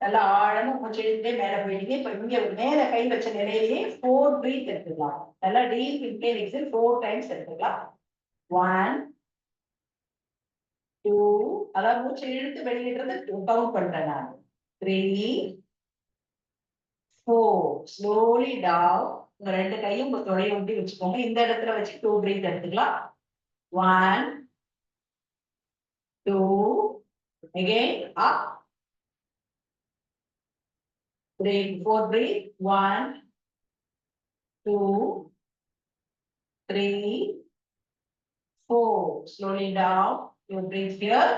நல்லா ஆழமா மூச்சு இழுத்துட்டே மேல போயிட்டீங்க. இப்ப இங்க மேல கை வச்ச நிலையிலேயே 4 பிரீத் எடுத்துக்கலாம். நல்லா டீப் இன்ஹேல் எக்ஸேல் 4 டைம்ஸ் எடுத்துக்கலாம். 1 2, அதாவது மூச்சு இழுத்து வெளியிடுறது கவுண்ட் பண்றேன் நான். 3 4. Slowly down. உங்க 2 கையும் உங்க தொடையை ஒட்டி வச்சுக்கோங்க. இந்த இடத்துல வச்சு 2 பிரீத் எடுத்துக்கலாம். 1 2, again up. 3 4 breathe. 1 2 3 4. Slowly down. You breathe here.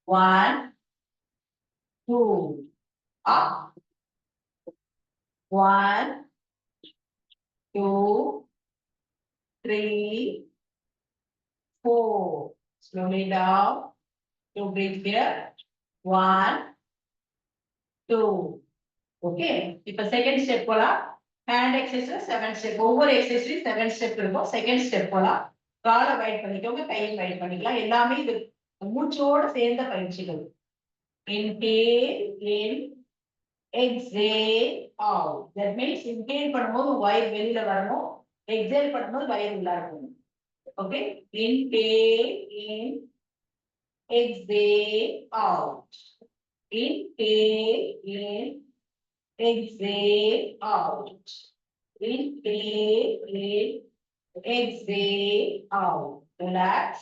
1 2 up. 1 2 3 4. Slowly down. You breathe here. 1 2. Okay, இப்ப செகண்ட் ஸ்டெப் போலாம். Hand exercise 7 step. ஒவ்வொரு எக்ஸசைஸ்லயும் 7 ஸ்டெப் இருக்கும். செகண்ட் ஸ்டெப் போலாம். காலை வைட் பண்ணிக்கோங்க, கையை வைட் பண்ணிக்கலாம். எல்லாமே இது மூச்சோட சேர்ந்த பயிற்சிகள். Inhale in, exhale out. That means inhale பண்ணும்போது வயிறு வெளியில வரணும், exhale பண்ணும்போது வயிறு உள்ள இருக்கணும். Okay, inhale in, exhale out. Inhale in, exhale out. Inhale in, exhale out. Relax.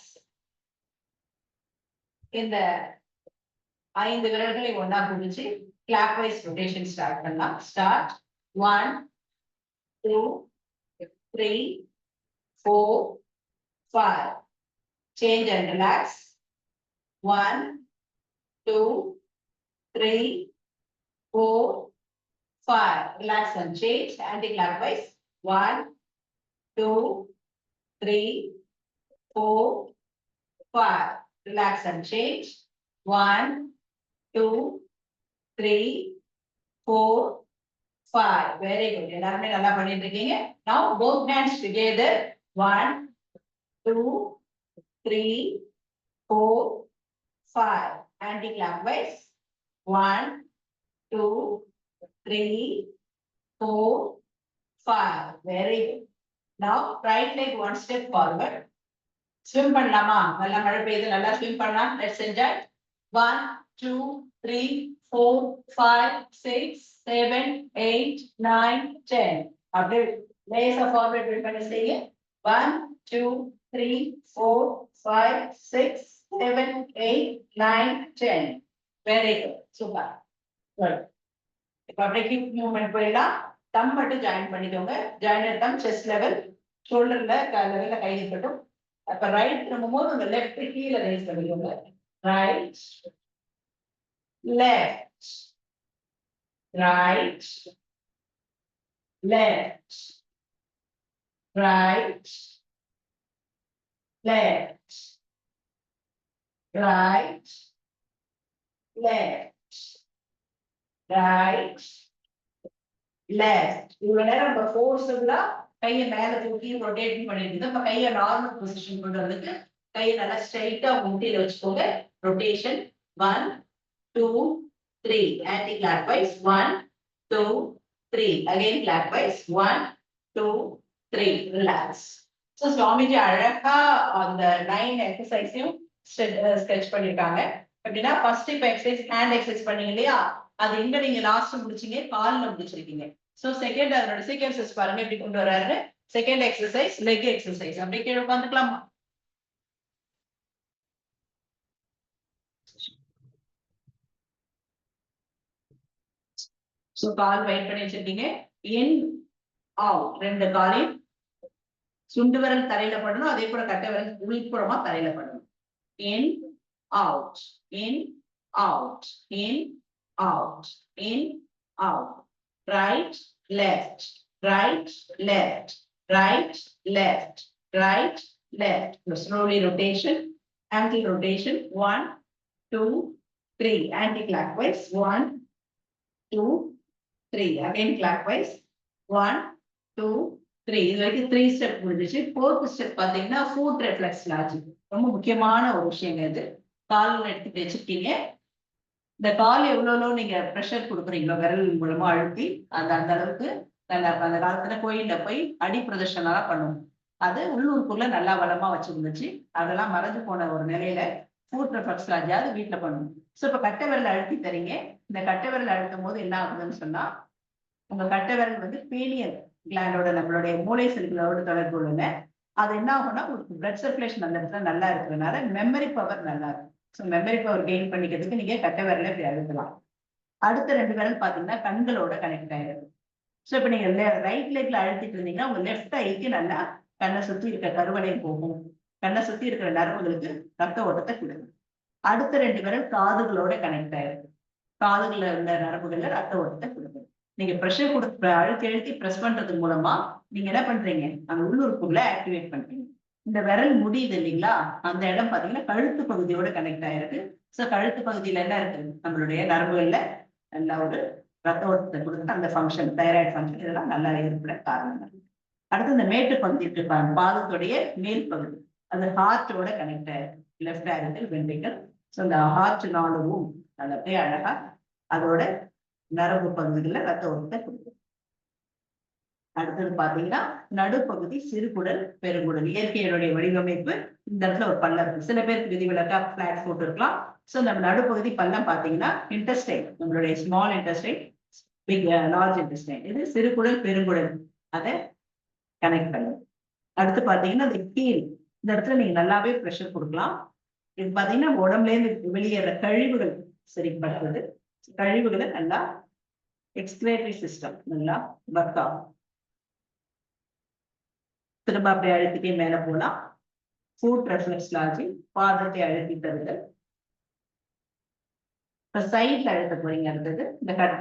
இந்த 5 விரல்களை ஒண்ணா பிடிச்சு clockwise rotation ஸ்டார்ட் பண்ணலாம். Start. 1 2 3 4 5. Change and relax. 1 2 3 4 5. Relax and change. Anti-clockwise. 1 2 3 4 5. Relax and change. 1 2 3 4 5. Very good. எல்லாருமே நல்லா பண்ணிட்டு இருக்கீங்க. Now both hands together. 1 2 3 4 5. Anti-clockwise. 1 2 3 4 5. Very good. Now right leg one step forward. Swim பண்ணலாமா? நல்லா மழை பெய்யுது, நல்லா swim பண்ணலாம். Let's enjoy. 1 2 3 4 5 6 7 8 9 10. அப்படியே லேசா forward build பண்ணி செய்யுங்க. 1 2 3 4 5 6 7 8 9 10. Very good. Super. Good. இப்ப அப்படியே hip movement போயிடலாம். தம் மட்டும் ஜாயின் பண்ணிக்கோங்க. ஜாயினர் தம் செஸ்ட் லெவல், ஷோல்டர்ல லெவல்ல கை இருக்கட்டும். அப்ப ரைட் பண்ணும்போது உங்க லெஃப்ட் கீழே ரைஸ் பண்ணிக்கோங்க. Right left right left right left right left right left. இவ்வளவு நேரம் நம்ம ஃபோர்ஸ்ஃபுல்லா கையை மேல தூக்கி ரொட்டேட் பண்ணிட்டு இப்ப கையை நார்மல் பொசிஷன் கொண்டு வந்துட்டு கையை நல்லா ஸ்ட்ரைட்டா முட்டியில வச்சுக்கோங்க. Rotation 1 2 3. Anti clockwise 1 2 3. Again clockwise 1 2 3. Relax. So Swamiji அழகா அந்த 9 எக்ஸசைஸையும் ஸ்கெட்ச் பண்ணிருக்காங்க. அப்படின்னா ஃபர்ஸ்ட் இப்ப எக்ஸசைஸ் ஹேண்ட் எக்ஸசைஸ் பண்ணீங்க இல்லையா, அது எங்க நீங்க லாஸ்ட் முடிச்சீங்க? கால்ல முடிச்சிருக்கீங்க. சோ செகண்ட் அதோட சீக்வென்சஸ் பாருங்க எப்படி கொண்டு வராரு. Second exercise leg exercise. அப்படியே கீழே உட்காந்துக்கலாமா? சோ கால் வைட் பண்ணி வச்சிருக்கீங்க. In out. ரெண்டு காலையும் சுண்டு விரல் தரையில படணும், அதே போல கட்டை விரல் உள்புறமா தரையில படணும். In out in out in out in out. Right left right left right left right left. Slowly rotation, anti-rotation. 1 2 3. Anti-clockwise. 1 2 3. Again clockwise. 1 2 3. இது வரைக்கும் 3 ஸ்டெப் முடிஞ்சிச்சு. 4th ஸ்டெப் பாத்தீங்கன்னா ஃபுட் ரெஃப்ளெக்ஸ் லாஜிக். ரொம்ப முக்கியமான ஒரு விஷயங்க இது. கால் எடுத்து வச்சிருக்கீங்க. இந்த கால் எவ்வளவு நீங்க ப்ரெஷர் கொடுக்குறீங்களோ விரல் மூலமா அழுத்தி அந்த அளவுக்கு நல்லா இருக்கும். அந்த காலத்துல கோயில்ல போய் அடி பிரதர்ஷனம் பண்ணணும். அது உள்ளூருக்குள்ள நல்லா வளமா வச்சிருந்துச்சு. அதெல்லாம் மறைஞ்சு போன ஒரு நிலையில ஃபுட் ரெஃப்ளெக்ஸ் லாஜாவது வீட்டுல பண்ணணும். ஸோ இப்ப கட்டை விரல் அழுத்தி தரீங்க. இந்த கட்டை விரல் அழுத்தும் போது என்ன ஆகுதுன்னு சொன்னா, உங்க கட்டை விரல் வந்து பீனியல் கிளாண்டோட நம்மளுடைய மூளை செல்களோட தொடர்பு உள்ளன. அது என்ன ஆகும்னா உங்களுக்கு பிளட் சர்க்குலேஷன் அந்த இடத்துல நல்லா இருக்கிறதுனால மெமரி பவர் நல்லா இருக்கும். ஸோ மெமரி பவர் கெயின் பண்ணிக்கிறதுக்கு நீங்க கட்டை விரல இப்படி அழுத்தலாம். அடுத்த 2 விரல் பாத்தீங்கன்னா கண்களோட கனெக்ட் ஆயிருக்கு. ஸோ இப்ப நீங்க ரைட் லெக்ல அழுத்திட்டு இருந்தீங்கன்னா உங்க லெஃப்ட் ஐக்கு நல்லா கண்ணை சுத்தி இருக்கிற கருவளை போகும். கண்ணை சுத்தி இருக்கிற நரம்புகளுக்கு ரத்த ஓட்டத்தை கொடுக்கும். அடுத்த 2 விரல் காதுகளோட கனெக்ட் ஆயிருக்கு. காதுகள்ல உள்ள நரம்புகள்ல ரத்த ஓட்டத்தை கொடுக்கும். நீங்க ப்ரெஷர் கொடுத்து அழுத்தி பிரஸ் பண்றது மூலமா நீங்க என்ன பண்றீங்க, அந்த உள்ளுறுப்புகளை ஆக்டிவேட் பண்றீங்க. இந்த விரல் முடியுது இல்லைங்களா, அந்த இடம் பாத்தீங்கன்னா கழுத்து பகுதியோட கனெக்ட் ஆயிருக்கு. ஸோ கழுத்து பகுதியில என்ன இருக்கு, நம்மளுடைய நரம்புகள்ல நல்ல ஒரு ரத்த ஓட்டத்தை கொடுத்து அந்த ஃபங்க்ஷன், தைராய்டு ஃபங்க்ஷன் இதெல்லாம் நல்லா ஏற்பட காரணம். அடுத்து இந்த மேட்டு பகுதி இருக்கு பாருங்க, பாதத்துடைய மேல் பகுதி, அது ஹார்ட்டோட கனெக்ட் ஆயிருக்கு. Left angle ventricle. ஸோ இந்த ஹார்ட் நாளும் அது அப்படியே அழகா அதோட நரம்பு பகுதிகளில் ரத்த ஓட்டத்தை கொடுக்கும். அடுத்தது பாத்தீங்கன்னா நடுப்பகுதி சிறுகுடல் பெருங்குடல். இயற்கையினுடைய வடிவமைப்பு இந்த இடத்துல ஒரு பள்ளம் இருக்கு. சில பேருக்கு விதிவிலக்கா பிளாட் போட்டு இருக்கலாம். ஸோ நம்ம நடுப்பகுதி பள்ளம் பாத்தீங்கன்னா இன்டெஸ்டைன், நம்மளுடைய small intestine, big large intestine, இது சிறுகுடல் பெருங்குடல், அதை கனெக்ட் பண்ணும். அடுத்து பாத்தீங்கன்னா இந்த கீழ் இந்த இடத்துல நீங்க நல்லாவே ப்ரெஷர் கொடுக்கலாம். இது பாத்தீங்கன்னா உடம்புல இருந்து வெளியேற கழிவுகள் சரிப்படுறது, கழிவுகளை நல்லா எக்ஸ்கிரேட்டரி சிஸ்டம் நல்லா ஒர்க் ஆகும். திரும்ப அப்படியே அழுத்திட்டே மேல போலாம். ஃபுட் ரெஃப்ளெக்ஸ் லாஜி, பாதத்தை அழுத்தி தருதல். இப்ப சைட்ல அழுத்த போறீங்க. அடுத்தது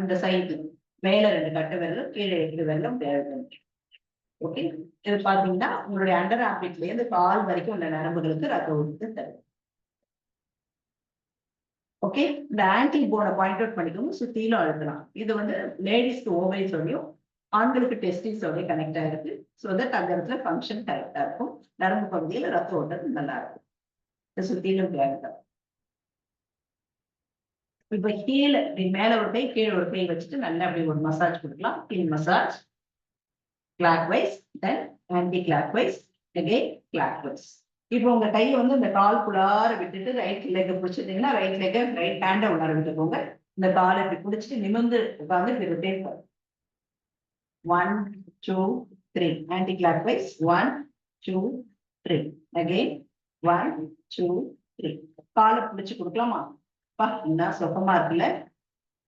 இந்த சைட்ல மேல 2 கட்டு விரலும் கீழே 8 விரலும் அழுத்தணும். ஓகே, இது பாத்தீங்கன்னா உங்களுடைய அண்டர் ஆர்பிட்ல இருந்து கால் வரைக்கும் உள்ள நரம்புகளுக்கு ரத்த ஓட்டத்தை தரும். ஓகே, இந்த ஆங்கிள் போனை பாயிண்ட் அவுட் பண்ணிக்கோங்க, சுத்திலும் அழுத்தலாம். இது வந்து லேடிஸ்க்கு ஓவரிஸோடையும் ஆண்களுக்கு டெஸ்டிஸோடய கனெக்ட் ஆயிருக்கு. ஸோ தட் அந்த இடத்துல ஃபங்க்ஷன் கரெக்டா இருக்கும். நரம்பு பகுதியில் ரத்த ஓட்டம் நல்லா இருக்கும். இதை சுத்திலும் கேட்கலாம். இப்ப கீழே இப்படி மேல ஒரு கை கீழே ஒரு கை வச்சுட்டு நல்லா அப்படி ஒரு மசாஜ் கொடுக்கலாம். கீழ் massage clockwise, then anticlockwise, again clockwise. இப்போ உங்க கையை வந்து இந்த கால் குள்ளார விட்டுட்டு ரைட் லெக்கை பிடிச்சிட்டீங்கன்னா ரைட் லெக்கை ரைட் ஹேண்டை உள்ளார விட்டுக்கோங்க. இந்த காலை இப்படி பிடிச்சிட்டு நிமிர்ந்து உட்காந்து இப்படி ரொட்டேட் பண்ணுங்க. 1 2 3 anti clockwise. 1 2 3 again 1 2 3. காலை பிடிச்சு கொடுக்கலாமா? என்ன சுகமா இருக்குல்ல?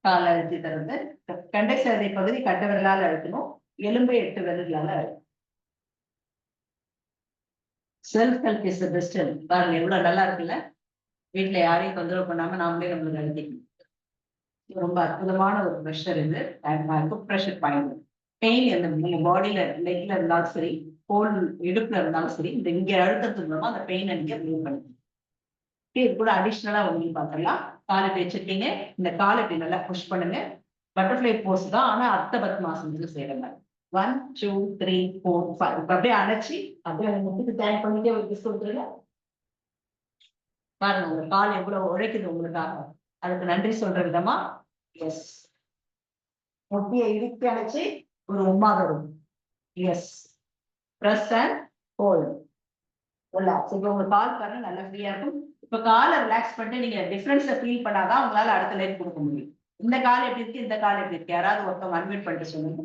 காலை அழுத்தி தருது. கண்டை சதை பகுதி கட்டை விரலால் அழுத்தணும், எலும்பை 8 விரலால அழுத்தணும். Self help is the best help. பாருங்க எவ்வளவு நல்லா இருக்குல்ல? வீட்டுல யாரையும் தொந்தரவு பண்ணாம நாமளே நம்மளுக்கு அழுத்திக்கணும். ரொம்ப அற்புதமான ஒரு ப்ரெஷர் இது. Pressure point. பெயின் இந்த பாடியில லெக்ல இருந்தாலும் சரி, ஹோல் இடுப்புல இருந்தாலும் சரி, இந்த இங்க அழுத்தத்துக்கு மூலமா அந்த பெயினை நீங்க ரிமூவ் பண்ணுங்க. இது கூட அடிஷ்னலா ஒண்ணு பார்த்துடலாம். காலை வச்சிருக்கீங்க, இந்த காலை இப்படி நல்லா புஷ் பண்ணுங்க. பட்டர்ஃபிளை போஸ் தான், ஆனா அர்த்த பத்மாசனத்துல செய்யறங்க. 1 2 3 4 5. இப்ப அப்படியே அணைச்சி அப்படியே முட்டுக்கு தேங்க் பண்ணிட்டே ஒரு கிஸ் கொடுத்துருங்க. பாருங்க உங்க கால் எவ்வளவு உழைக்குது உங்களுக்காக. அதுக்கு நன்றி சொல்ற விதமா எஸ் முட்டியை இறுக்கி அணைச்சி ஒரு உம்மா வரும். Yes, press and hold. Relax. இப்போ உங்க கால் பாருங்க நல்லா ஃப்ரீயா இருக்கும். இப்ப காலை ரிலாக்ஸ் பண்ணிட்டு நீங்க டிஃபரன்ஸை ஃபீல் பண்ணாதான் உங்களால அடுத்த லைன் கொடுக்க முடியும். இந்த கால் எப்படி இருக்கு, இந்த கால் எப்படி இருக்கு, யாராவது ஒருத்தவங்க அன்மியூட் பண்ணிட்டு சொல்லுங்க.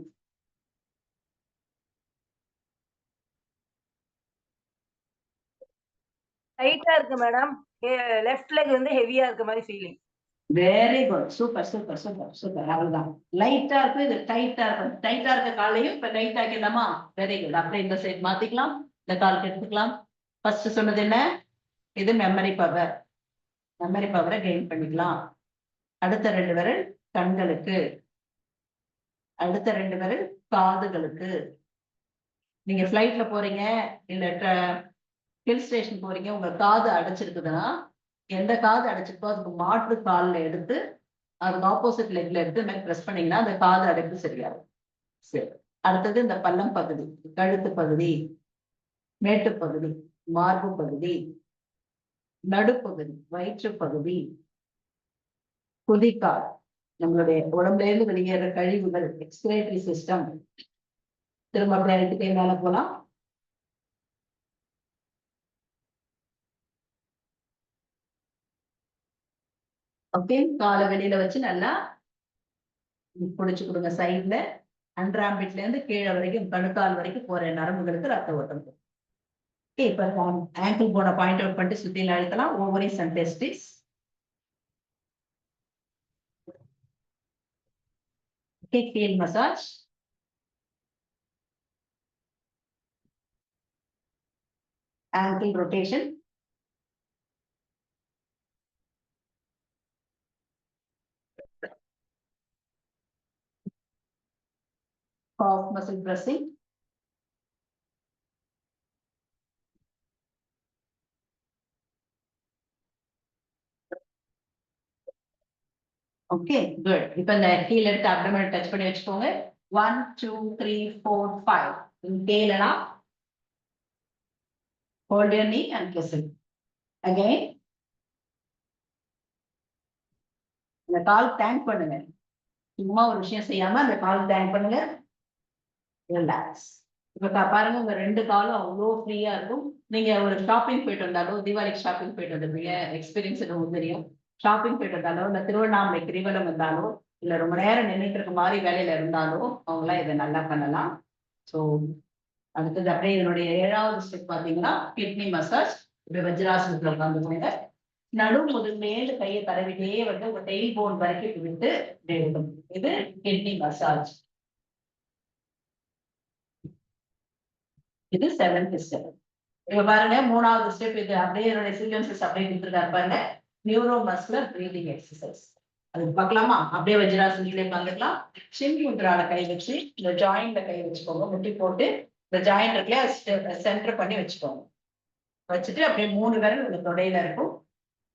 டைட்டா இருக்கு மேடம். லெஃப்ட் லெக் வந்து ஹெவியா இருக்க மாதிரி feeling. Very good, super super super super. அவ்வளவுதான். லைட்டா இருக்கு, இது டைட்டா இருக்கும். டைட்டா இருக்க காலையும் இப்ப டைட் ஆக்கிடலாமா? Very good. அப்படியே இந்த சைட் மாத்திக்கலாம், இந்த காலுக்கு எடுத்துக்கலாம். ஃபர்ஸ்ட் சொன்னது என்ன? இது மெமரி பவர். மெமரி பவரை கெயின் பண்ணிக்கலாம். அடுத்த 2 விரல் கண்களுக்கு, அடுத்த 2 விரல் காதுகளுக்கு. நீங்க ஃபிளைட்ல போறீங்க இல்ல ஹில் ஸ்டேஷன் போறீங்க, உங்க காது அடைச்சிருக்குதுன்னா எந்த காது அடைச்சிருக்கோ அதுக்கு மாற்று காலில் எடுத்து அதுக்கு ஆப்போசிட் லெக்ல எடுத்து ப்ரெஸ் பண்ணீங்கன்னா அந்த காது அடைப்பு சரியாகும். சரி, அடுத்தது இந்த பல்லம் பகுதி, கழுத்து பகுதி, மேட்டு பகுதி, மார்பு பகுதி, நடுப்பகுதி, வயிற்று பகுதி, குதிக்கால், நம்மளுடைய உடம்புல இருந்து வெளியேற கழிவுகள், எக்ஸ்கிரேட்டரி சிஸ்டம். திரும்ப அப்படி அழைத்துட்டே மேல போலாம். ஓகே, காலை வெளியில வச்சு நல்லா பிடிச்சு கொடுங்க. சைட்ல அண்டர் ஆம்பிட்ல இருந்து கீழே வரைக்கும் கணுக்கால் வரைக்கும் போற நரம்புகளுக்கு ரத்த ஓட்டம். ஓகே, இப்ப ஆங்கிள் போன பாயிண்ட் அவுட் பண்ணிட்டு சுத்தில அழுத்தலாம். Ovaries and testis. ஓகே, கீழ் massage. ankle rotation. Calf muscle pressing. Okay good. இப்ப இந்த கீழ எடுத்து அப்டமன் டச் பண்ணி வச்சுக்கோங்க. 1 2 3 4 5. இன்ஹேலனா hold your knee and kiss it. Again. இந்த கால் டேங்க் பண்ணுங்க. சும்மா ஒரு விஷயம் செய்யாம அந்த கால் டேங்க் பண்ணுங்க. ரிலாக்ஸ். இப்ப பாருங்க உங்க ரெண்டு காலும் அவ்வளோ ஃப்ரீயா இருக்கும். நீங்க ஒரு ஷாப்பிங் போயிட்டு வந்தாலும், தீபாவளிக்கு ஷாப்பிங் போயிட்டு வந்திருப்பீங்க, எக்ஸ்பீரியன்ஸ் எனக்கு தெரியும். ஷாப்பிங் போயிட்டு வந்தாலும், இல்ல திருவண்ணாமலை கிரிவலம் வந்தாலும், இல்ல ரொம்ப நேரம் நின்றுட்டு இருக்க மாதிரி வேலையில இருந்தாலும் அவங்களாம் இதை நல்லா பண்ணலாம். ஸோ அடுத்தது அப்படியே இதனுடைய 7வது ஸ்டெப் பாத்தீங்கன்னா கிட்னி மசாஜ். இப்படி வஜ்ராசனத்துல உட்காந்துக்கோங்க. நடு முதல் மேல கையை தடவிட்டே வந்து உங்க டெய்ல் போன் வரைக்கும் விட்டு எடுக்கும். இது கிட்னி மசாஜ். இது 7th ஸ்டெப். இப்ப பாருங்க 3வது ஸ்டெப். இது அப்படியே என்னுடைய சீக்வன்சஸ் அப்படியே கொடுத்துருக்காரு பாருங்க. Neuro muscular breathing exercise. அது பார்க்கலாமா? அப்படியே வஜ்ராசனத்திலே உட்காந்துக்கலாம். சின் முத்ரால கை வச்சு இந்த ஜாயிண்ட்ல கை வச்சுக்கோங்க. முட்டி போட்டு இந்த ஜாயிண்ட் இருக்குல்ல சென்டர் பண்ணி வச்சுக்கோங்க. வச்சுட்டு அப்படியே 3 விரல் உங்க தொடையில இருக்கும்.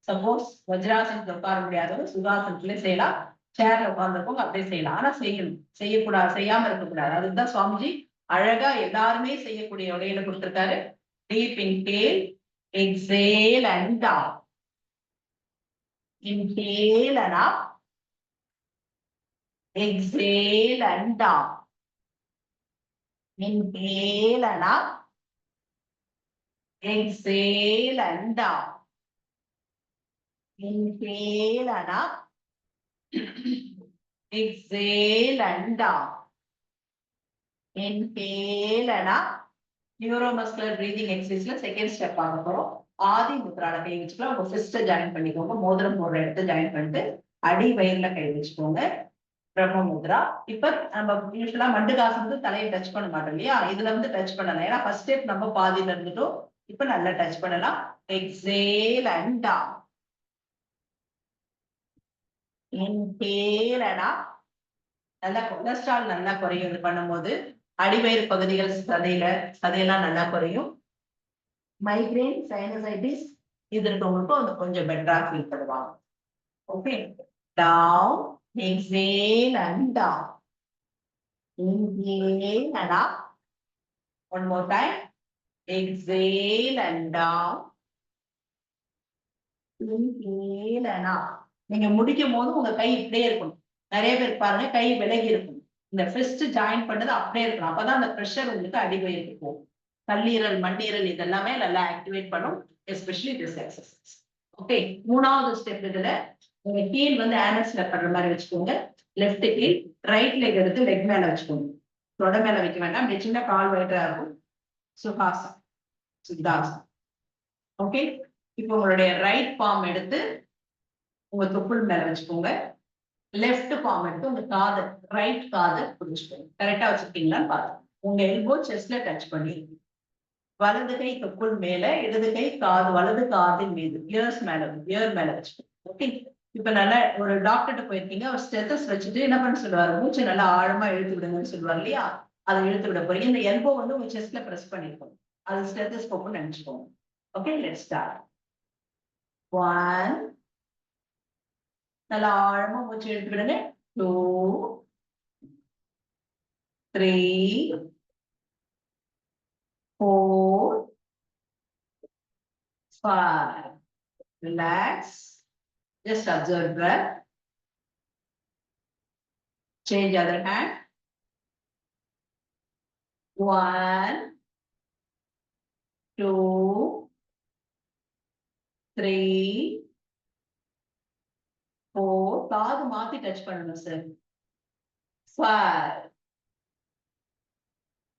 சப்போஸ் வஜ்ராசனத்துல உட்கார முடியாதவங்க சுகாசனத்திலே செய்யலாம். சேர்ல உட்கார்ந்துருக்கோங்க அப்படியே செய்யலாம். ஆனா செய்யணும், செய்யக்கூடாது, செய்யாம இருக்கக்கூடாது. அதுதான் சுவாமிஜி அழகா எல்லாருமே செய்யக்கூடிய வகையில கொடுத்திருக்காரு. Deep inhale, exhale and down. Inhale and up. Exhale and down. Inhale and up. Exhale and down. Inhale and up. Exhale and down. Inhale and up. Neuromuscular breathing எக்ஸசைஸ்ல செகண்ட் ஸ்டெப் ஆக போறோம். ஆதி முத்ரால கை வச்சுக்கலாம். உங்க ஃபிஸ்ட ஜாயின் பண்ணிக்கோங்க. மோதிரம் போடுற இடத்த join பண்ணிட்டு அடி வயிறுல கை வச்சுக்கோங்க. பிரம்ம முத்ரா. இப்ப நம்ம யூஸ்வலா மண்டுகாசனத்துக்கு தலையை டச் பண்ண மாட்டோம் இல்லையா? இதுல வந்து டச் பண்ணலாம். ஏன்னா ஃபர்ஸ்ட் ஸ்டெப் நம்ம பாதியில இருந்துட்டோம். இப்ப நல்லா டச் பண்ணலாம். Exhale and down. Inhale and up. நல்லா கொலஸ்ட்ரால் நல்லா குறையும் இது பண்ணும்போது. அடிவயிறு பகுதிகள் சதையெல்லாம் நல்லா குறையும். மைக்ரேன், சைனசைட்டிஸ் இது இருக்கவங்களுக்கும் அது கொஞ்சம் பெட்டரா ஃபீல் பண்ணுவாங்க. Okay. Down, exhale and down. Inhale and up. One more time. Exhale and down. Inhale and up. நீங்க முடிக்கும் போது உங்க கை இப்படியே இருக்கணும். நிறைய பேர் பாருங்க கை விலகி இருக்கும். இந்த ஃபிஸ்ட் ஜாயின் பண்ணது அப்படியே இருக்கணும். அப்பதான் அந்த ப்ரெஷர் உங்களுக்கு அடிவயிறுக்கு போகும். கல்லீரல், மண்ணீரல் இதெல்லாமே நல்லா ஆக்டிவேட் பண்ணும். Especially this exercise. ஓகே. 3வது ஸ்டெப் இதுல உங்க கீழ் வந்து ஆனஸ்ல பண்ற மாதிரி வச்சுக்கோங்க. லெஃப்ட் கீழ். ரைட் லெக் எடுத்து லெக் மேல வச்சுக்கோங்க. தொட மேல வைக்க வேண்டாம். அப்படி சின்ன கால் வயிற்றா இருக்கும். சுகாசம், சித்தாசம். ஓகே. இப்போ உங்களுடைய ரைட் பாம் எடுத்து உங்க தொப்புள் மேல வச்சுக்கோங்க. லெஃப்ட் பாம் எடுத்து உங்க காது, ரைட் காது புடிச்சுக்கோங்க. கரெக்டா வச்சிருக்கீங்களான்னு பாருங்க. உங்க எல்போ செஸ்ட்ல டச் பண்ணி வலது கை தொப்புள் மேல, இடது கை காது, வலது காதின் மீது, இயர் மேல வச்சுக்கோங்க. ஓகே. இப்ப நல்லா ஒரு டாக்டர்கிட்ட போயிருக்கீங்க. அவர் ஸ்டெத்தஸ் வச்சுட்டு என்ன பண்ண சொல்லுவாரு? மூச்சு நல்லா ஆழமா இழுத்து விடுங்கன்னு சொல்லுவாரு இல்லையா? அதை இழுத்து விட போறீங்க. இந்த எல்போ வந்து உங்க செஸ்ட்ல பிரஸ் பண்ணிருக்கோம். அது ஸ்டெத்தஸ்கோப்னு நினைச்சுக்கோங்க. ஓகே. Let's start. 1. நல்லா ஆழமா மூச்சு இழுத்து விடுங்க. 2 3 4 5. Relax. Just observe breath. Change other hand. 1 2 3 4. காது மாத்தி டச் பண்ணணும் sir. 5.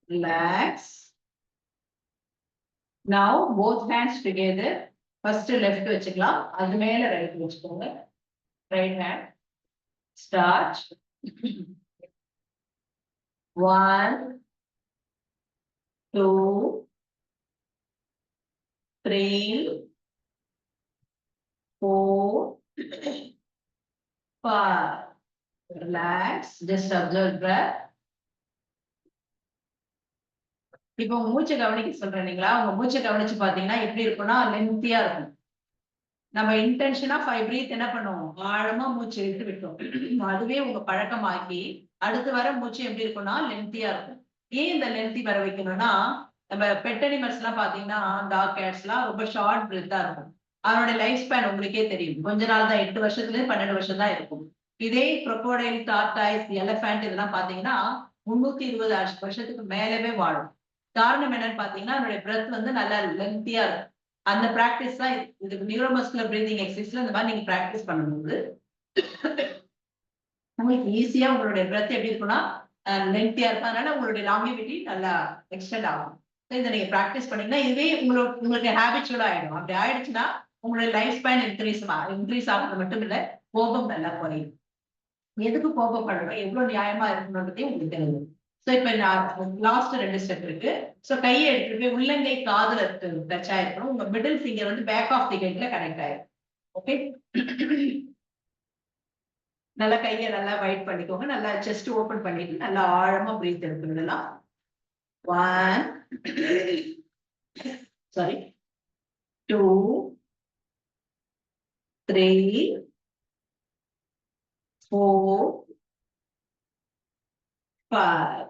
Relax. Now both hands together. First left வச்சுக்கலாம். அது மேல ரைட் வச்சுக்கோங்க. Right hand. Start. 1 2 3 4 5. Relax. Just observe breath. இப்போ உங்க மூச்சை கவனிக்க சொல்றேன் இல்லைங்களா? உங்க மூச்சை கவனிச்சு பாத்தீங்கன்னா எப்படி இருக்கும்னா லென்த்தியா இருக்கும். நம்ம இன்டென்ஷனா 5 பிரீத் என்ன பண்ணுவோம், ஆழமா மூச்சு இழுத்து விட்டோம். அதுவே உங்க பழக்கமாக்கி அடுத்து வர மூச்சு எப்படி இருக்கும்னா லென்த்தியா இருக்கும். ஏன் இந்த லென்த்தி வர வைக்கணும்னா, நம்ம பெட் அனிமல்ஸ் எல்லாம் பாத்தீங்கன்னா டாக் கேட்ஸ் எல்லாம் ரொம்ப ஷார்ட் பிரீத்தா இருக்கும். அவனோட லைஃப் ஸ்பேன் உங்களுக்கே தெரியும், கொஞ்ச நாள் தான், 8 வருஷத்துல 12 வருஷம் தான் இருக்கும். இதே crocodile, tortoise, எலிபென்ட் இதெல்லாம் பாத்தீங்கன்னா 320 வருஷத்துக்கு மேலவே வாழும். காரணம் என்னன்னு பாத்தீங்கன்னா அதனுடைய பிரெத் வந்து நல்லா லென்த்தியா இருக்கும். அந்த பிராக்டிஸ் தான் இதுக்கு நியூரோமஸ்குலர் பிரீதிங் எக்ஸசைஸ்ல இந்த மாதிரி நீங்க பிராக்டிஸ் பண்ணும்போது உங்களுக்கு ஈஸியா உங்களுடைய பிரெத் எப்படி இருக்கும்னா லென்த்தியா இருக்கும். அதனால உங்களுடைய லாங்கிவிட்டி நல்லா எக்ஸ்டெண்ட் ஆகும். இதை நீங்க பிராக்டிஸ் பண்ணீங்கன்னா இதுவே உங்களுக்கு ஹேபிச்சுவலா ஆயிடும். அப்படி ஆயிடுச்சுன்னா உங்களுடைய லைஃப் ஸ்பேன் இன்க்ரீஸ் ஆகிறது மட்டும் இல்ல, கோபம் நல்லா குறையும். எதுக்கு கோபப்படுறோம், எவ்வளவு நியாயமா இருக்கணும்ன்றதே உங்களுக்கு தெரியும். சோ இப்ப லாஸ்ட் 2 ஸ்டெப் இருக்கு. சோ கையை எடுத்துட்டு போய் உள்ளங்கை காதுல டச் ஆயிருக்கணும். உங்க மிடில் ஃபிங்கர் வந்து பேக் ஆஃப் தி ஹெட்ல கனெக்ட் ஆயிரும். ஓகே, நல்லா கையை நல்லா வைட் பண்ணிக்கோங்க. நல்லா செஸ்ட் ஓபன் பண்ணிட்டு நல்லா ஆழமா பிரீத் எடுத்துக்கலாம். 1 sorry 2 3 4 5.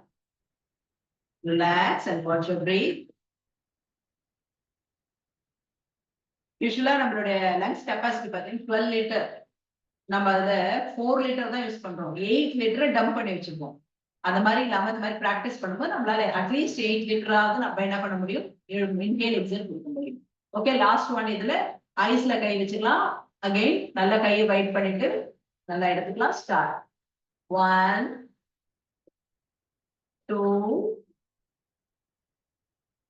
Relax and watch your breath. யூஸ்வலா நம்மளுடைய லங்ஸ் கெப்பாசிட்டி பார்த்தீங்கன்னா 12 லிட்டர். நம்ம அதுல 4 லிட்டர் தான் யூஸ் பண்றோம். 8 லிட்டர் டம்ப் பண்ணி வச்சிருக்கோம். அந்த மாதிரி இல்லாம இந்த மாதிரி பிராக்டிஸ் பண்ணும்போது நம்மளால அட்லீஸ்ட் 8 லிட்டராவது நம்ம என்ன பண்ண முடியும், இன்ஹேல் எக்ஸேல் கொடுக்க முடியும். ஓகே, லாஸ்ட் ஒன் இதுல ஐஸ்ல கை வச்சுக்கலாம். அகைன் நல்ல கையை வைட் பண்ணிட்டு நல்லா எடுத்துக்கலாம். ஸ்டார்ட். 1 2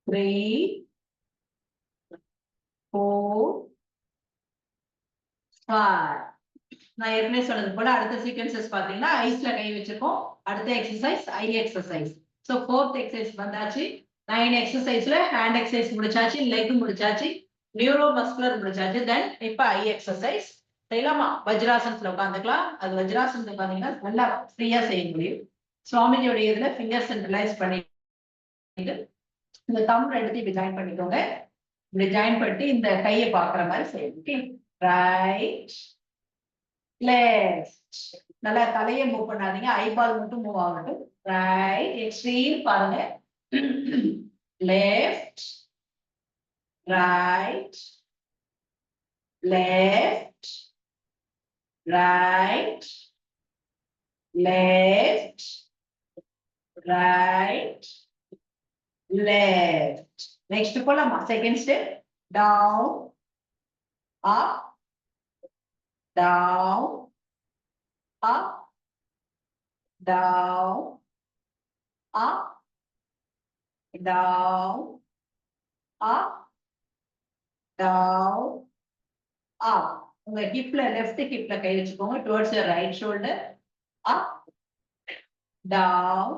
3 4 5. நான் ஏற்கனவே சொன்னது போல அடுத்த சீக்வன்சஸ் பாத்தீங்கன்னா ஐஸ்ல கை வச்சிருக்கோம். அடுத்த எக்ஸசைஸ் ஐ எக்ஸசைஸ். சோ 4th எக்ஸசைஸ் வந்தாச்சு. 9 எக்ஸசைஸ்ல ஹேண்ட் எக்ஸசைஸ் முடிச்சாச்சு, லெக் முடிச்சாச்சு, நியூரோ மஸ்குலர் முடிச்சாச்சு. தென் இப்ப ஐ எக்ஸசைஸ் செய்யலாமா? வஜ்ராசனத்துல உட்காந்துக்கலாம். அது வஜ்ராசனத்துல பாத்தீங்கன்னா நல்லா ஃப்ரீயா செய்ய முடியும். சுவாமிஜியோட இதுல ஃபிங்கர் சென்ட்ரலைஸ் பண்ணிட்டு இந்த தம் ரெண்டுத்தையும் இப்படி ஜாயின் பண்ணிக்கோங்க. இப்படி ஜாயின் பண்ணிட்டு இந்த கையை பாக்குற மாதிரி செய்யணும். Right left. நல்லா தலையை மூவ் பண்ணாதீங்க, ஐபால் மட்டும் மூவ் ஆகட்டும். ரைட் எக்ஸ்ட்ரீம் பாருங்க. Left right left right left right left. Next போலாமா? Second step. down up down up down up down up down up. உங்க ஹிப்ல லெஃப்ட் ஹிப்ல கை வச்சுக்கோங்க. towards your right shoulder. up down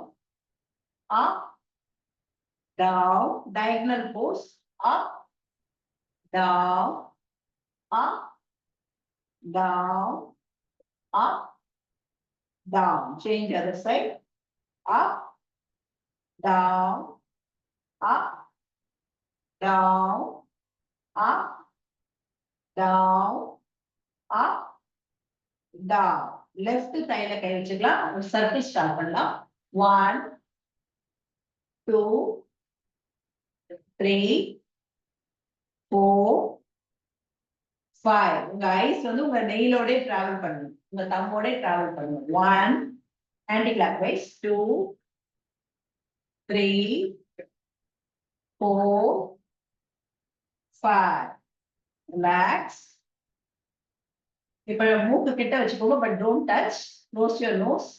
up down, diagonal pose, up, down, up, down, up, down. Change other side, up, down, up, down, up, down, up, down. Left thigh கை வச்சுக்கலாம். Circle start பண்ணலாம். 1 2 3 4 5. உங்க ice வந்து உங்க நெயிலோட travel பண்ணணும், உங்க தம்மோட travel பண்ணணும். 1 anti clock wise, 2 3 4 5. Relax. இப்ப மூக்கு கிட்ட வச்சுக்கோங்க, but don't touch. Close your nose.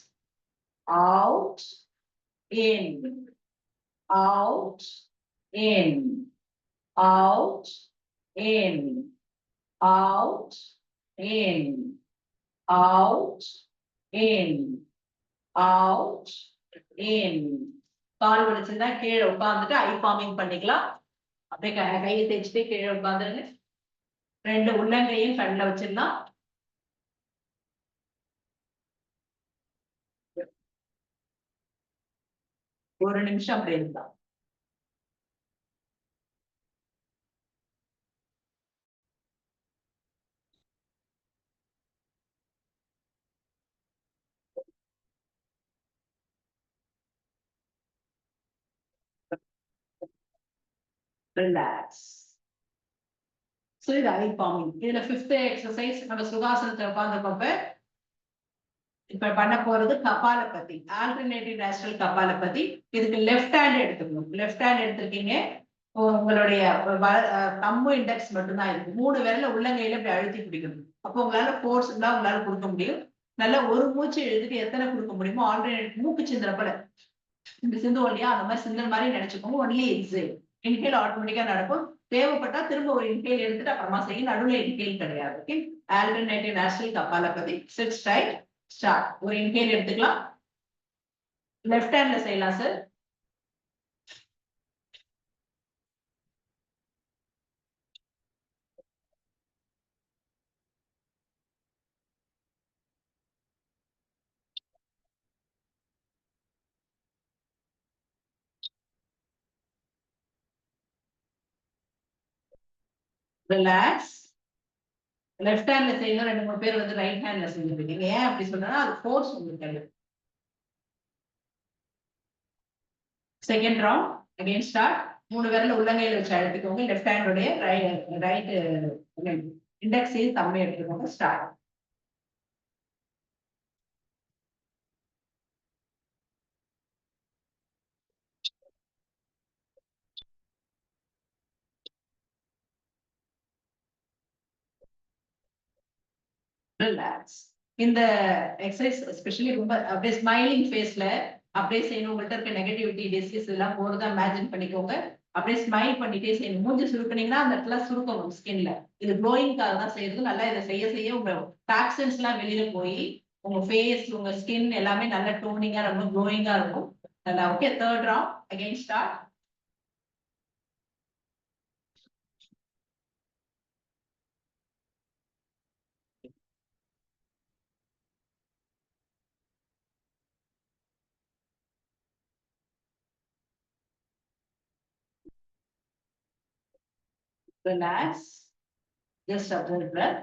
Out in out in out in out in out in out in. கால் வலிச்சிருந்தா கீழே உட்கார்ந்துட்டு ஐ ஃபார்மிங் பண்ணிக்கலாம். அப்படியே கையை தேய்ச்சிட்டு கீழே உட்கார்ந்துருங்க. 2 உள்ளங்கையும் கண்ணில் வச்சிடலாம். ஒரு நிமிஷம் அப்படி இருந்தா ரிலாக்ஸ். ஸோ இது ஐ ஃபார்மிங். இதுல 5th எக்ஸசைஸ் நம்ம சுகாசனத்துல உட்காந்துருக்கப்ப இப்ப பண்ண போறது கபாலபதி, ஆல்டர்னேட்டிவ் நேச்சுரல் கபாலபதி. இதுக்கு லெஃப்ட் ஹேண்ட் எடுத்துக்கணும். லெஃப்ட் ஹேண்ட் எடுத்திருக்கீங்க, உங்களுடைய தம்பு இண்டெக்ஸ் மட்டும்தான் இருக்கு. 3 விரல உள்ளங்கையில இப்படி அழுத்தி பிடிக்கணும். அப்போ உங்களால ஃபோர்ஸ் இருந்தா உங்களால கொடுக்க முடியும். நல்லா ஒரு மூச்சு எழுதிட்டு எத்தனை கொடுக்க முடியுமோ ஆல்டர்னேட் மூக்கு சிந்துறப்பல இந்த சிந்து இல்லையா, அந்த மாதிரி சிந்தன மாதிரி நினைச்சுக்கோங்க. Only exhale. இன்ஹேல் ஆட்டோமேட்டிக்கா நடக்கும். தேவைப்பட்டா திரும்ப ஒரு இன்ஹேல் எடுத்துட்டு அப்புறமா செய்யும். நடுவில் இன்ஹேல் கிடையாது. Okay, alternative natural kapalbhati. Sit straight, start. ஒரு இன்ஹேல் எடுத்துக்கலாம். லெஃப்ட் ஹேண்ட்ல செய்யலாம் சார். ரிலாக்ஸ். லெஃப்ட் ஹேண்ட்ல செய்யணும். 2-3 பேர் வந்து ரைட் ஹேண்ட்ல செஞ்சுருக்கீங்க. ஏன் அப்படி சொன்னா அது ஃபோர்ஸ் உங்களுக்கு. Second round again start. 3 விரல உள்ளங்கையில வச்சு அழுத்திக்கோங்க. லெஃப்ட் ஹேண்டோடைய ரைட் இண்டெக்ஸ் தம்மை எடுத்துக்கோங்க. ஸ்டார்ட். ரிலாக்ஸ். இந்த எக்ஸசைஸ் எஸ்பெஷலி ரொம்ப அப்படியே ஸ்மைலிங் ஃபேஸ்ல அப்படியே செய்யணும். உங்கள்கிட்ட இருக்க நெகட்டிவிட்டி, டிசீஸ் எல்லாம் போறதா இமேஜின் பண்ணிக்கோங்க. அப்படியே ஸ்மைல் பண்ணிட்டே செய்யணும். மூஞ்சி சுருக்குனீங்கன்னா அந்த இடத்துல சுருக்கும் ஸ்கின்ல. இது க்ளோயிங்காக தான் செய்யறது. நல்லா இதை செய்ய செய்ய உங்க டாக்ஸின்ஸ் எல்லாம் வெளியில போய் உங்க ஃபேஸ், உங்க ஸ்கின் எல்லாமே நல்ல டோனிங்கா ரொம்ப க்ளோயிங்கா இருக்கும். நல்லா. Okay, third round again start. Relax. Just observe breath.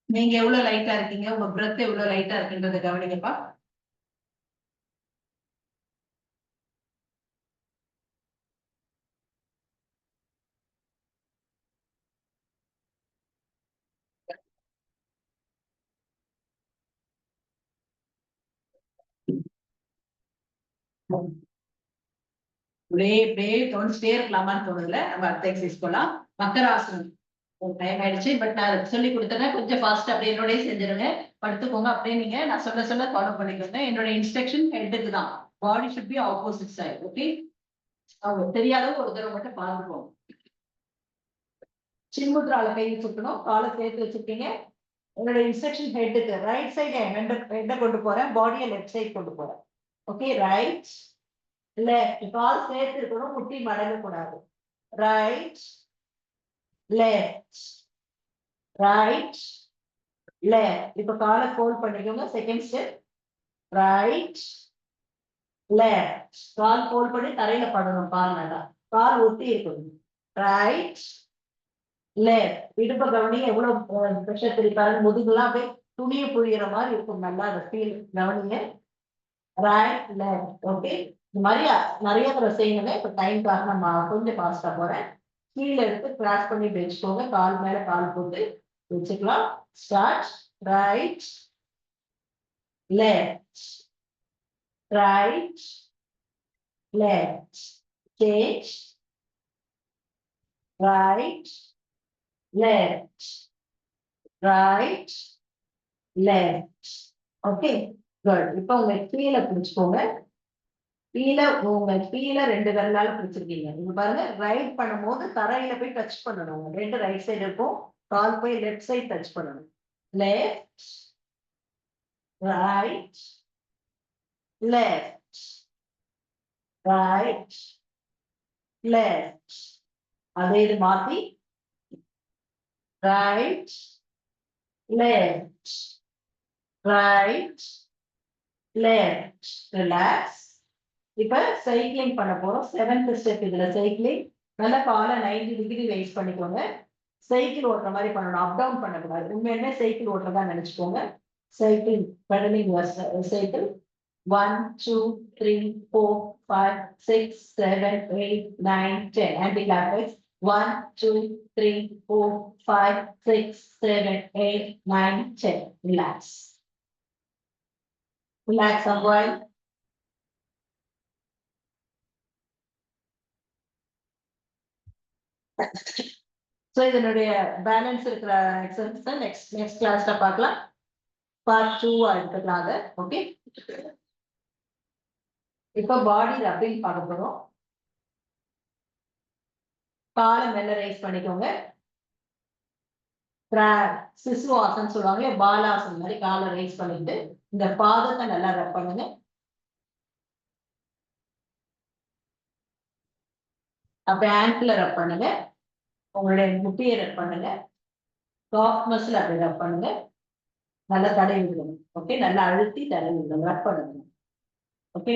நீங்க எவ்வளவு லைட்டா இருக்கீங்க, உங்க பிரெத் எவ்வளவு லைட்டா இருக்குன்றத கவனிங்கப்பா. இப்படியே தோணிச்சிட்டே இருக்கலாமான்னு தோணுதுல. நம்ம அடுத்த எக்ஸசைஸ் போலாம். மக்கராசனம். டைம் ஆயிடுச்சு, பட் நான் சொல்லி கொடுத்தேன். கொஞ்சம் ஃபாஸ்ட் அப்படியே என்னோடய செஞ்சிருங்க. படுத்துக்கோங்க. அப்படியே நீங்க நான் சொல்ல ஃபாலோ பண்ணிக்கோங்க. என்னோட இன்ஸ்ட்ரக்ஷன் ஹெட்டுக்கு தான். பாடி should be opposite side. Okay, அவங்க தெரியாத ஒரு தடவை மட்டும் பார்த்துக்கோங்க. சின்முத்ரால கை சுத்தணும். காலை சேர்த்து வச்சிருக்கீங்க. என்னோட இன்ஸ்ட்ரக்ஷன் ஹெட்டுக்கு. ரைட் சைடு ஹெட்டை கொண்டு போறேன், பாடியை லெஃப்ட் சைடு கொண்டு போறேன். Okay, right left. கால் சேர்த்து இருக்கணும், முட்டி மடங்க கூடாது. Right left, right left. இப்ப காலை ஃபோல்ட் பண்ணிக்கோங்க. Second step. Right left. கால் ஃபோல்ட் பண்ணி தரையில படணும். கால் நல்லா கால் ஒட்டி இருக்கணும். Right left. இடுப்ப கவனிங்க. எவ்வளவு ப்ரெஷர் தெரிப்பாரு. முதுகுலாம் அப்படியே துணியை புரியுற மாதிரி இருக்கும். நல்லா அதை ஃபீல் கவனிங்க. Right left. ஓகே, இந்த மாதிரி நிறைய தடவை செய்யணுங்க. இப்ப டைம்காக நான் கொஞ்சம் ஃபாஸ்டா போறேன். கீழே எடுத்து கிராஸ் பண்ணி வச்சுக்கோங்க. கால் மேல கால் போட்டு வச்சுக்கலாம். Start. Right left, right left. Change. Right left, right left. Okay, good. இப்போ உங்க கீழே பிடிச்சுக்கோங்க. கீழே 2 விரலால பிடிச்சிருக்கீங்க. நீங்க பாருங்க, ரைட் பண்ணும்போது தரையில போய் டச் பண்ணணும். 2 ரைட் சைடு இருக்கும். கால் போய் லெஃப்ட் சைடு டச் பண்ணணும். Left, right, left, right, left. அதே இது மாத்தி right, left, right, left. Relax. இப்ப சைக்கிளிங் பண்ண போறோம். 7th step. இதுல சைக்கிளிங். நல்லா காலை 90 டிகிரி ரைஸ் பண்ணிக்கோங்க. சைக்கிள் ஓட்டுற மாதிரி பண்ணணும். அப் டவுன் பண்ணக்கூடாது. உண்மையுமே சைக்கிள் ஓட்டுறதா நினைச்சுக்கோங்க. Cycle pedaling cycle. 1, 2, 3, 4, 5, 6, 7, 8, 9, 10. And the clappers. 1, 2, 3, 4, 5, 6, 7, 8, 9, 10. Relax. Relax a while. So இதனுடைய பேலன்ஸ் இருக்கிற எக்ஸசைஸ் தான் நெக்ஸ்ட் கிளாஸ்ல பார்க்கலாம். பார்ட் 2 எடுத்துக்கலாம் அதை. ஓகே, இப்போ பாடி ரப்பிங் பார்க்க போறோம். காலை மெல்ல ரைஸ் பண்ணிக்கோங்க. சிசு ஆசன் சொல்லுவாங்க, பாலாசன் மாதிரி காலை ரைஸ் பண்ணிட்டு இந்த பாதத்தை நல்லா ரப் பண்ணுங்க. அப்ப ஆங்கிள் ரப் பண்ணுங்க. உங்களுடைய முட்டியை ரப் பண்ணுங்க. காஃப் மசில் அப்படி ரப் பண்ணுங்க. நல்லா தடவி விடணும். ஓகே, நல்லா அழுத்தி தடவி விடணும், ரப் பண்ணணும். ஓகே,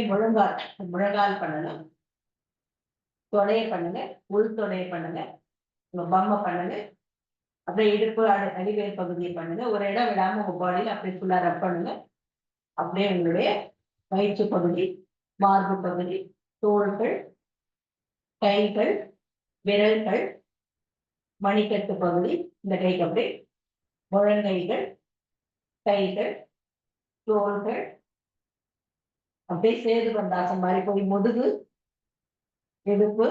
முழங்கால் பண்ணணும். தொடைய பண்ணுங்க, உள் தொடைய பண்ணுங்க, உங்க பம்மை பண்ணுங்க. அப்படியே இடுப்பு அடிவேர் பகுதியை பண்ணுங்க. ஒரு இடம் விடாம உங்க பாடியில் அப்படியே ஃபுல்லா ரப் பண்ணுங்க. அப்படியே உங்களுடைய வயிற்று பகுதி, மார்பு பகுதி, தோள்கள், கைகள், விரல்கள், மணிக்கட்டு பகுதி, இந்த கைக்கு அப்படியே முழங்கைகள், கைகள், தோள்கள், அப்படியே சேது பந்தாசம் மாதிரி போய் முதுகு, இடுப்பு,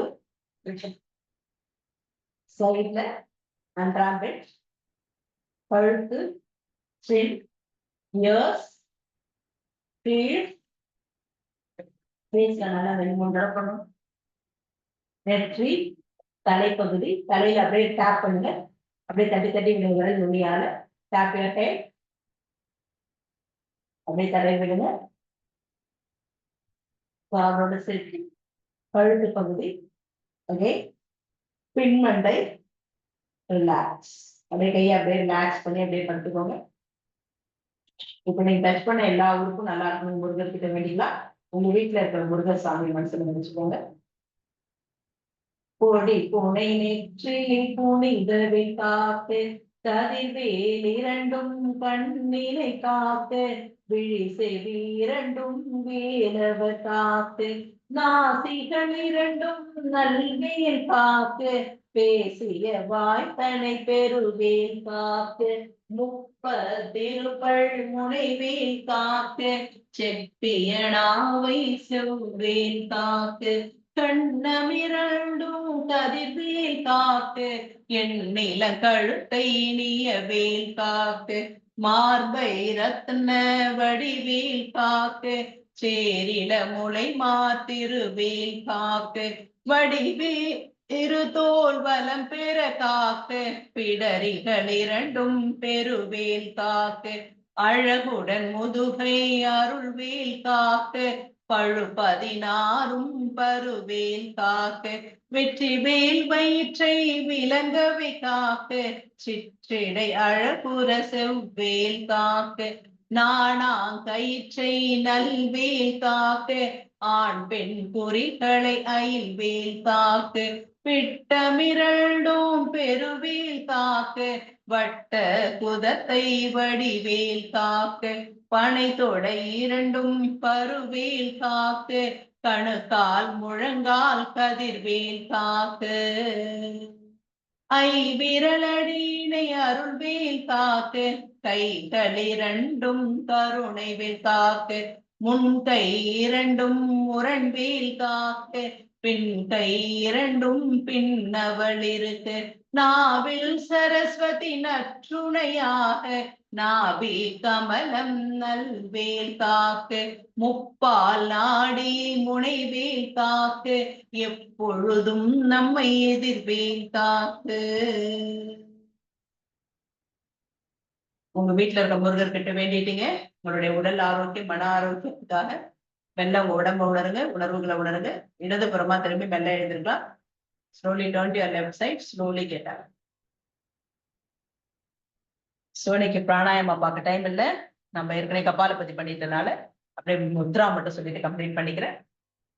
சைட்ல அண்ட்ராம்பெட், கழுத்து, chin, ears, feet, ஃபேஸ்ல நல்லா வெளிமூன்று பண்ணணும். நெற்றி, தலைப்பகுதி, தலையில அப்படியே டேப் பண்ணுங்க. அப்படியே தட்டி தட்டி விடுங்க நுனியால. டேப் யுவர் ஹெட், அப்படியே தடவி விடுங்க. அவரோட சேர்த்து கழுத்து பகுதி, ஓகே, பின்மண்டை, ரிலாக்ஸ். அப்படியே கையை அப்படியே ரிலாக்ஸ் பண்ணி அப்படியே படுத்துக்கோங்க. இப்ப நீங்க டச் பண்ண எல்லா உறுப்பும் நல்லா இருக்கணும். முருகர் கிட்ட வேண்டிக்கலாம். உங்க வீட்டுல இருக்கிற முருகர் சாமி மனசுல நினைச்சுக்கோங்க. பொடி புனை நெற்றி புனிதவை காத்து, கதிர்வேல் இரண்டும் கண்ணினை காத்து, விழி செவி இரண்டும் வேலவர் காத்து, நாசிகள் இரண்டும் நல்வேல் காத்து, பேசிய வாய்த்தனை பெருவேல் காத்து, முப்பதிருப்பள் முனைவேல் காத்து, செப்பிய நாவை செவ்வேல் காத்து, கண்ணமிரண்டும் கதிர்வேல் காத்து, எண்ணில கழுத்தை நீய வேல் காத்து, மார்பை ரத்ன வடிவேல் காத்து, சேரில முளை மாத்திருவேல் காத்து, வடிவே இருதோல் வலம் பெற காத்து, பிடரிகள் இரண்டும் பெருவேல் காத்து, அழகுடன் முதுகை அருள்வேல் காத்து, பழு 16 பருவேல் காக்கு, வெற்றி வேல் வயிற்றை விளங்கவை காக்கு, சிற்றிடை அழகுற செவ்வேல் காக்கு, நாணாங்கயிற்றை நல்வேல் காக்கு, ஆண் பெண் குறிகளை அயில்வேல் காக்கு, பிட்டமிரண்டும் பெருவேல் காக்கு, வட்ட குதத்தை வடிவேல் காக்கு, பனை தொடை இரண்டும் பருவேல் காக்கு, கணுக்கால் முழங்கால் கதிர்வேல் காக்கு, ஐவிரலடியினை அருள்வேல் காக்கு, கைகள் இரண்டும் கருணை வேல் காக்கு, முன்கை இரண்டும் முரண்வேல் காக்கு, பின் கை இரண்டும் பின்னவள் இருக்கு, நாவில் சரஸ்வதி நற்றுணையாக, நாபி கமலம் நல்வேல் காக்கு, முப்பால் நாடி முனைவேல் காக்கு, எப்பொழுதும் நம்மை எதிர்வேல் காக்கு. உங்க வீட்டுல இருக்க முருகர் கிட்ட வேண்டிட்டீங்க. உங்களுடைய உடல் ஆரோக்கியம், மன ஆரோக்கியத்துக்காக மெல்ல உங்க உடம்ப உணருங்க, உணர்வுகளை உணருங்க. இடதுபுறமா திரும்பி மெல்ல எழுந்திருக்கலாம். Slowly turn to your left side, slowly get up. சோனிக்கு பிராணாயாமம் பார்க்க டைம் இல்லை. நம்ம ஏற்கனவே கபாலபதி பண்ணிட்டனால அப்படியே முத்ரா மட்டும் சொல்லிட்டு கம்ப்ளீட் பண்ணிக்கிறேன்.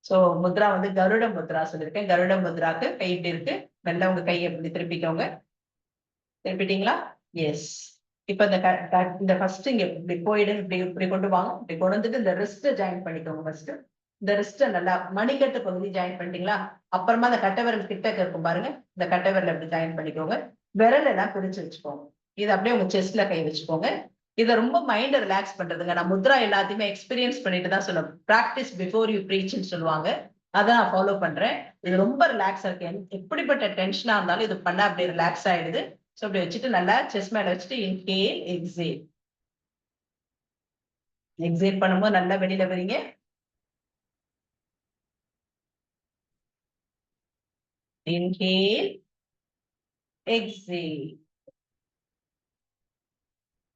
சோ முத்ரா வந்து கருட முத்ரா சொல்லியிருக்கேன். கருட முத்ராக்கு கை இப்படி இருக்கு. மெல்ல உங்க கையை எப்படி திருப்பிக்கோங்க. திருப்பிட்டீங்களா? எஸ். இப்ப இந்த ஃபர்ஸ்ட் இங்க இப்படி போயிடுங்க, இப்படி கொண்டு வாங்க, இப்படி கொண்டு வந்துட்டு இந்த ரிஸ்ட ஜாயின் பண்ணிக்கோங்க. ஃபர்ஸ்ட் இந்த ரிஸ்ட நல்லா மணிக்கட்டு பகுதி ஜாயின் பண்ணிட்டீங்களா? அப்புறமா அந்த கட்டை விரல் கிட்ட இருக்கும் பாருங்க, இந்த கட்டை விரல் அப்படி ஜாயின் பண்ணிக்கோங்க. விரல் எல்லாம் பிரிச்சு வச்சுக்கோங்க. இது அப்படியே உங்க செஸ்ட்ல கை வச்சுக்கோங்க. இதை ரொம்ப மைண்டை ரிலாக்ஸ் பண்றதுங்க. நான் முத்ரா எல்லாத்தையுமே எக்ஸ்பீரியன்ஸ் பண்ணிட்டு தான் சொல்லுவேன். ப்ராக்டிஸ் பிஃபோர் யூ ப்ரீச்னு சொல்லுவாங்க. அதை நான் ஃபாலோ பண்றேன். இது ரொம்ப ரிலாக்ஸா இருக்கு. எப்படிப்பட்ட டென்ஷனா இருந்தாலும் இது பண்ணா அப்படியே ரிலாக்ஸ் ஆயிடுது. ஸோ அப்படி வச்சுட்டு நல்லா செஸ் மேல வச்சுட்டு இன்ஹேல் எக்ஸேல். எக்ஸேல் பண்ணும்போது நல்லா வெளியில வரீங்க. Inhale exhale.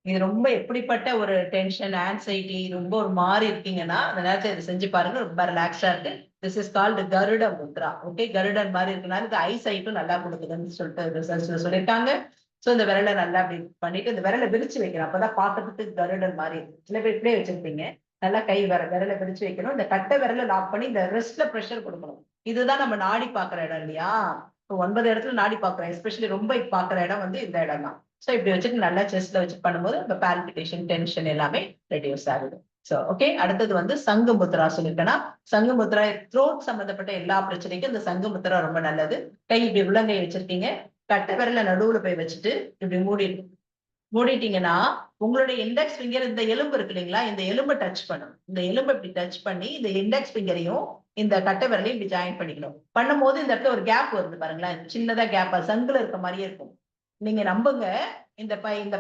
இது ரொம்ப எப்படிப்பட்ட ஒரு டென்ஷன், ஆன்சைட்டி, ரொம்ப ஒரு மாதிரி இருக்கீங்கன்னா அந்த நேரத்தில் இதை செஞ்சு பாருங்க. ரொம்ப ரிலாக்ஸா இருக்கு. This is called Garuda Mudra. Okay, கருடன் மாதிரி இருக்குனால இந்த ஐ சைட்டும் நல்லா கொடுக்குதுன்னு சொல்லிட்டு ரிசர்ச்ல சொல்லியிருக்காங்க. ஸோ இந்த விரலை நல்லா அப்படி பண்ணிட்டு இந்த விரலை விரிச்சு வைக்கணும். அப்பதான் பார்க்கறதுக்கு கருடன் மாதிரி இருக்கு. சில பேர் இப்படியே வச்சிருப்பீங்க. நல்லா கை விரலை விரிச்சு வைக்கணும். இந்த கட்டை விரலை லாக் பண்ணி இந்த ரெஸ்ட்ல ப்ரெஷர் கொடுக்கணும். இதுதான் நம்ம நாடி பாக்குற இடம் இல்லையா? 9 இடத்துல நாடி பாக்குறோம். எஸ்பெஷலி ரொம்ப பாக்குற இடம் வந்து இந்த இடம் தான். ஸோ இப்படி வச்சுட்டு நல்லா செஸ்ட்ல வச்சு பண்ணும்போது இந்த பால்பிட்டேஷன், டென்ஷன் எல்லாமே ரெடியூஸ் ஆகுது. ஸோ ஓகே, அடுத்தது வந்து சங்கு முத்ரா சொல்லியிருக்கேன்னா, சங்கு முத்ரா த்ரோட் சம்பந்தப்பட்ட எல்லா பிரச்சனைக்கும் இந்த சங்கு முத்ரா ரொம்ப நல்லது. கை இப்படி உள்ளங்கை வச்சிருக்கீங்க, கட்டை விரல நடுவுல போய் வச்சுட்டு இப்படி மூடிட்டீங்கன்னா உங்களுடைய இண்டெக்ஸ் ஃபிங்கர் இந்த எலும்பு இருக்கு இல்லைங்களா, இந்த எலும்பை டச் பண்ணும். இந்த எலும்பை இப்படி டச் பண்ணி இந்த இண்டெக்ஸ் ஃபிங்கரையும் இந்த கட்டை விரலையும் இப்படி ஜாயின் பண்ணிக்கணும். பண்ணும்போது இந்த இடத்துல ஒரு கேப் வருது பாருங்களேன், சின்னதா கேப், சங்குல இருக்க மாதிரியே இருக்கும். நீங்க நம்புங்க, இந்த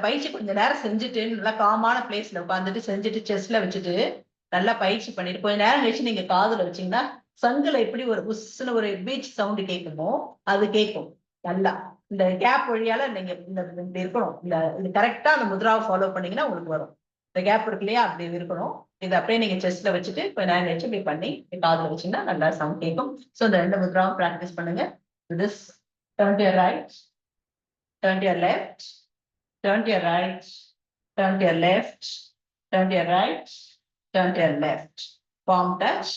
பயிற்சி கொஞ்ச நேரம் செஞ்சுட்டு நல்லா காமான பிளேஸ்ல உட்காந்துட்டு செஞ்சுட்டு செஸ்ல வச்சுட்டு நல்லா பயிற்சி பண்ணிட்டு கொஞ்ச நேரம் கழிச்சு நீங்க காதுல வச்சீங்கன்னா சங்குல எப்படி ஒரு புஷ்னு ஒரு பீச் சவுண்ட் கேட்குமோ அது கேட்கும். நல்லா இந்த கேப் வழியால நீங்க இப்படி இருக்கணும். இது கரெக்டா அந்த முத்ராவை ஃபாலோ பண்ணீங்கன்னா உங்களுக்கு வரும். இந்த கேப் இருக்கு இல்லையா, அப்படி இருக்கணும். இதை அப்படியே நீங்க செஸ்ல வச்சுட்டு கொஞ்ச நேரம் கழிச்சு இப்படி பண்ணி காதுல வச்சீங்கன்னா நல்லா சவுண்ட் கேட்கும். ஸோ இந்த 2 முத்ராவும் ப்ராக்டிஸ் பண்ணுங்க. This turn to your right, turn to your left, turn to your right, turn to your left, turn to your right, turn to your left. Palm touch,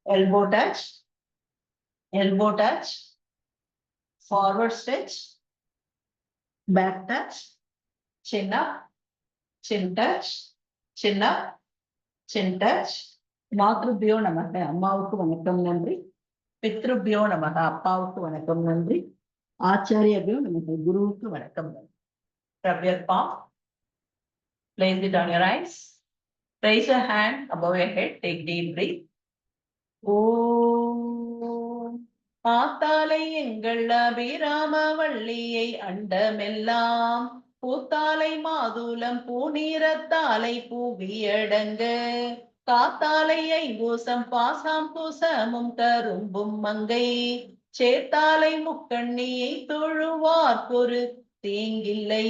elbow touch, elbow touch, forward stretch, back touch, chin up, chin touch, chin up, chin touch. மாத்ருபியோ நமக, அம்மாவுக்கு வணக்கம் நன்றி. பித்ருபியோ நமக, அப்பாவுக்கு வணக்கம் நன்றி. ஆச்சாரியபியோ நமக்கு, குருவுக்கு வணக்கம் நன்றி. Rub your palm, place it on your eyes, raise your hand above your head, take deep breath. ஓம் பார்த்தாலை எங்கள் அபிராம வள்ளியை அண்டமெல்லாம் பூத்தாலை மாதுளம் பூநீரத்தாலை பூவியடங்க காத்தாலை ஐங்கூசம் பாசாம் பூசமும் கரும்பும் மங்கை சேர்த்தாலை முக்கண்ணியை தொழுவார்க்கொரு தீங்கில்லை.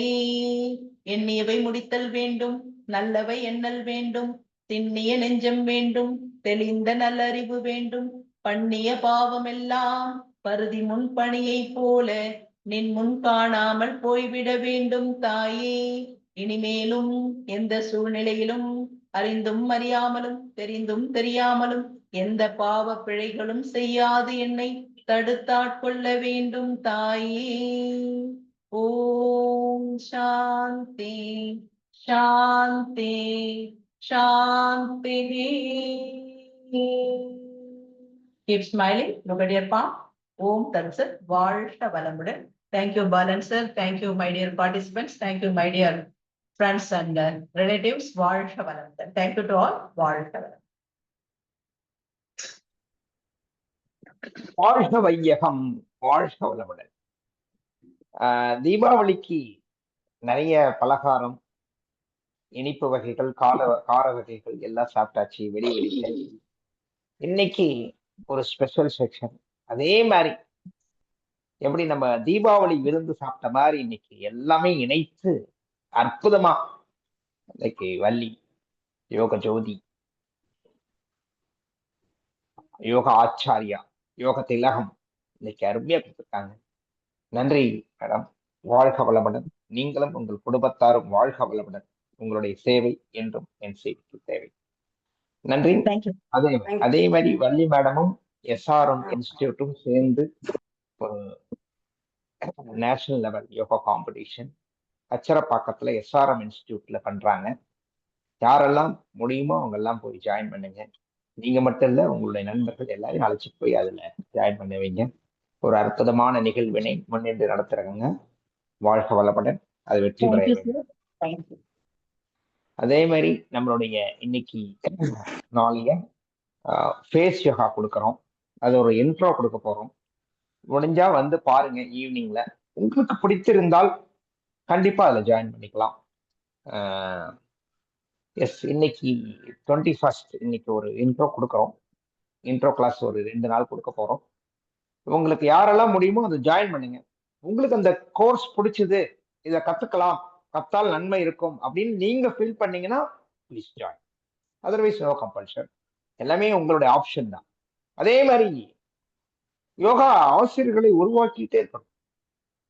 எண்ணியவை முடித்தல் வேண்டும், நல்லவை எண்ணல் வேண்டும், திண்ணிய நெஞ்சம் வேண்டும், தெளிந்த நல்லறிவு வேண்டும், பண்ணிய பாவம் எல்லாம் பருதி முன் பணியை போல நின் முன் காணாமல் போய்விட வேண்டும் தாயே. இனிமேலும் எந்த சூழ்நிலையிலும் அறிந்தும் அறியாமலும் தெரிந்தும் தெரியாமலும் எந்த பாவ பிழைகளும் செய்யாது என்னை தடுத்தாட்கொள்ள வேண்டும் தாயே. ஓம் சாந்தி சாந்தி சாந்தி. Keep smiling, look at your palm. Om Tat Sat. வாழ்க வளமுடன். Thank you Balan sir, thank you my dear participants, thank you my dear friends and relatives. வாழ்க வளமுடன். Thank you to all. வாழ்க வளமுடன். வாழ்க வையகம், வாழ்க வளமுடன். தீபாவளிக்கு நிறைய பலகாரம், இனிப்பு வகைகள், கார வகைகள் எல்லாம் சாப்பிட்டாச்சு, வெடி வெடிச்சாச்சு. இன்னைக்கு ஒரு ஸ்பெஷல் செக்ஷன். அதே மாதிரி எப்படி நம்ம தீபாவளி விருந்து சாப்பிட்ட மாதிரி இன்னைக்கு எல்லாமே இணைத்து அற்புதமா இன்னைக்கு வள்ளி யோக ஜோதி, யோக ஆச்சாரியா, யோக திலகம் இன்னைக்கு அருமையா கொடுத்துருக்காங்க. நன்றி மேடம். வாழ்க வளமுடன். நீங்களும் உங்கள் குடும்பத்தாரும் வாழ்க வளமுடன். உங்களுடைய சேவை என்றும் என் சேவைக்கு தேவை. நன்றி. அதே மாதிரி வள்ளி மேடமும் SRM இன்ஸ்டிடியூட்டும் சேர்ந்து நேஷனல் லெவல் யோகா காம்படிஷன் அச்சரப்பாக்கத்துல SRM இன்ஸ்டிடியூட்ல பண்றாங்க. யாரெல்லாம் முடியுமோ அவங்க எல்லாம் போய் ஜாயின் பண்ணுங்க. நீங்க மட்டும் இல்ல, உங்களுடைய நண்பர்கள் எல்லாரையும் அழைச்சிட்டு போய் அதுல ஜாயின் பண்ண வைங்க. ஒரு அற்புதமான நிகழ்வினை முன்னின்று நடத்துறாங்க. வாழ்க வளமுடன். அது வெற்றி பெற வேண்டும். அதே மாதிரி நம்மளுடைய இன்னைக்கு நாளைய ஃபேஸ் யோகா கொடுக்குறோம். அது ஒரு இன்ட்ரோ கொடுக்க போறோம். முடிஞ்சா வந்து பாருங்க ஈவினிங்ல. உங்களுக்கு பிடித்திருந்தால் கண்டிப்பா அதுல ஜாயின் பண்ணிக்கலாம். எஸ், இன்னைக்கு 21st இன்னைக்கு ஒரு இன்ட்ரோ கொடுக்குறோம். இன்ட்ரோ கிளாஸ் ஒரு 2 நாள் கொடுக்க போறோம். உங்களுக்கு யாரெல்லாம் முடியுமோ அதை ஜாயின் பண்ணுங்க. உங்களுக்கு அந்த கோர்ஸ் பிடிச்சது, இதை கத்துக்கலாம், கத்தால் நன்மை இருக்கும் அப்படின்னு நீங்க ஃபீல் பண்ணீங்கன்னா please join. Otherwise no compulsion. எல்லாமே உங்களுடைய ஆப்ஷன் தான். அதே மாதிரி யோகா ஆசிரியர்களை உருவாக்கிட்டே இருக்கணும்.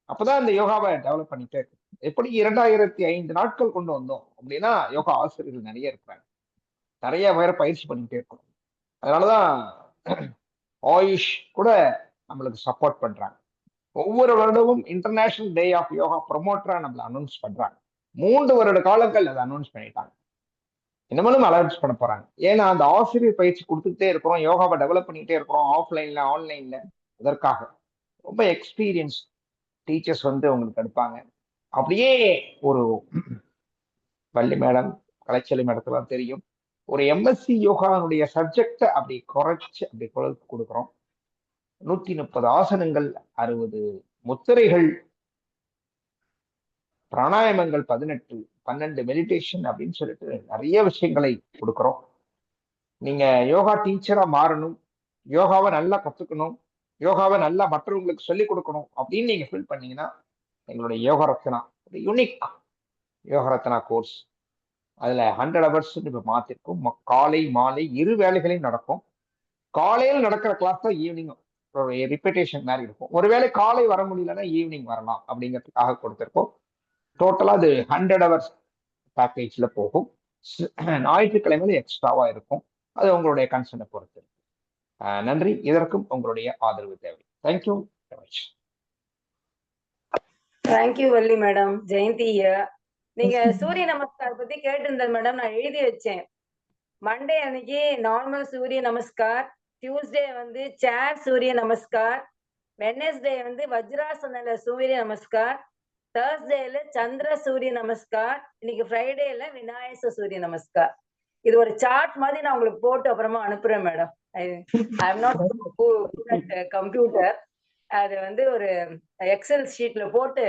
அப்பதான் இந்த யோகாவை டெவலப் பண்ணிட்டே இருக்கணும். எப்படி 2005 நாட்கள் கொண்டு வந்தோம் அப்படின்னா யோகா ஆசிரியர்கள் நிறைய இருக்கிறாங்க. நிறைய பேரை பயிற்சி பண்ணிக்கிட்டே இருக்கணும். அதனாலதான் ஆயுஷ் கூட நம்மளுக்கு சப்போர்ட் பண்றாங்க. ஒவ்வொரு வருடமும் இன்டர்நேஷனல் டே ஆஃப் யோகா ப்ரொமோட்டரா நம்மள அனௌன்ஸ் பண்றாங்க. 3 வருட காலங்கள் அதை அனௌன்ஸ் பண்ணிட்டாங்க. இன்னமும் அனௌன்ஸ் பண்ண போறாங்க. ஏன்னா அந்த ஆசிரியர் பயிற்சி கொடுத்துக்கிட்டே இருக்கிறோம், யோகாவை டெவலப் பண்ணிக்கிட்டே இருக்கிறோம், ஆஃப்லைன்ல ஆன்லைன்ல. அதற்காக ரொம்ப எக்ஸ்பீரியன்ஸ் டீச்சர்ஸ் வந்து உங்களுக்கு எடுப்பாங்க. அப்படியே ஒரு வள்ளி மேடம், கலைச்செல்வி மேடத்துலாம் தெரியும், ஒரு MSc யோகாவுடைய சப்ஜெக்டை அப்படி குறைச்சு அப்படி கொடுக்குறோம். 130 ஆசனங்கள், 60 முத்திரைகள், பிராணாயாமங்கள் 18, 12 மெடிடேஷன் அப்படின்னு சொல்லிட்டு நிறைய விஷயங்களை கொடுக்குறோம். நீங்க யோகா டீச்சரா மாறணும், யோகாவை நல்லா கத்துக்கணும், யோகாவை நல்லா மற்றவங்களுக்கு சொல்லிக் கொடுக்கணும் அப்படின்னு நீங்க ஃபீல் பண்ணீங்கன்னா எங்களுடைய யோகா ரத்னா ஒரு யூனிக் யோகா ரத்னா கோர்ஸ், அதுல 100 hours இப்ப மாத்திருக்கும். காலை மாலை 2 வேளைகளையும் நடக்கும். காலையில் நடக்கிற கிளாஸ் தான் ஈவினிங் ரிப்பீட்டேஷன் மாதிரி இருக்கும். ஒருவேளை காலை வர முடியலன்னா ஈவினிங் வரலாம் அப்படிங்கிறதுக்காக கொடுத்திருக்கோம். டோட்டலா அது 100 hours பேக்கேஜ்ல போகும். ஞாயிற்றுக்கிழமையில எக்ஸ்ட்ராவா இருக்கும். அது உங்களுடைய கன்சர்னை பொறுத்து. நன்றி. இதற்கும் உங்களுடைய ஆதரவு தேவை. Thank you. Thank you Valli madam. Jayanthi நீங்க சூரிய நமஸ்கார் பத்தி கேட்டிருந்தேன் மேடம், நான் எழுதி வச்சேன். மண்டே அன்னைக்கு நார்மல் சூரிய நமஸ்கார், டியூஸ்டே வந்து சேர் சூரிய நமஸ்கார், வெட்னஸ்டே வந்து வஜ்ராசன சூரிய நமஸ்கார், தேர்ஸ்டேல சந்திர சூரிய நமஸ்கார், இன்னைக்கு ஃப்ரைடேல விநாயக சூரிய நமஸ்கார். இது ஒரு சார்ட் மாதிரி நான் உங்களுக்கு போட்டு அப்புறமா அனுப்புறேன் madam. I am not computer. அது வந்து ஒரு எக்ஸல் ஷீட்ல போட்டு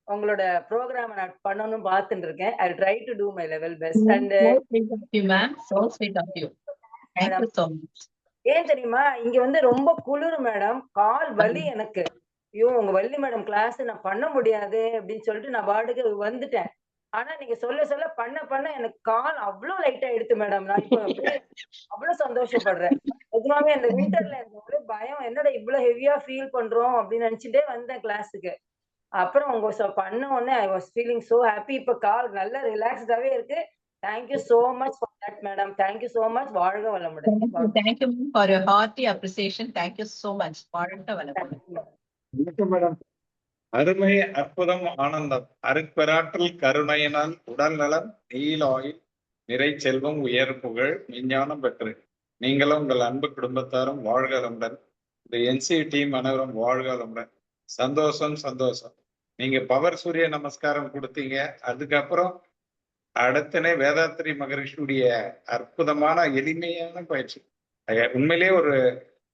உங்களோட ப்ரோக்ராம் நான் பண்ணணும்னு பார்த்துட்டு இருக்கேன். I try to do my level best. And ஏன் தெரியுமா, இங்க வந்து ரொம்ப குளிர் மேடம், கால் வலி எனக்கு. ஐயோ உங்க வள்ளி மேடம் கிளாஸ் நான் பண்ண முடியாது அப்படின்னு சொல்லிட்டு நான் பாட்டுக்கு வந்துட்டேன். ஆனா நீங்க சொல்ல சொல்ல பண்ண எனக்கு கால் அவ்வளவு லைட் ஆயிடுச்சு மேடம். நான் இப்போ அவ்வளவு சந்தோஷப்படுறேன். நிஜமாவே அந்த விண்டர்ல எனக்கு ஒரே பயம், என்னடா இவ்வளவு ஹெவியா ஃபீல் பண்றோம் அப்படின்னு நினைச்சுட்டே வந்தேன் கிளாஸுக்கு. அப்புறம் உங்க பண்ண உடனே I was feeling so happy. இப்ப கால் நல்லா ரிலாக்ஸ்டாவே இருக்கு. Thank you so much for that madam. Thank you so much. வாழ்க வளமுடன். Thank you for your hearty appreciation. Thank you so much. வாழ்க வளமுடன் மேடம். அருமை, அற்புதம், ஆனந்தம், அருட்பெராற்றல் கருணையினால் உடல் நலம், நீலாயுள், நிறை செல்வம், உயர் புகழ், விஞ்ஞானம் பெற்று நீங்களும் உங்கள் அன்பு குடும்பத்தாரும் வாழ்க வளமுடன். இந்த NC டீம் அனைவரும் வாழ்க வளமுடன். சந்தோஷம் சந்தோஷம். நீங்க பவர் சூரிய நமஸ்காரம் கொடுத்தீங்க. அதுக்கப்புறம் அடுத்தனே வேதாத்ரி மகரிஷியுடைய அற்புதமான எளிமையான பயிற்சி. உண்மையிலேயே ஒரு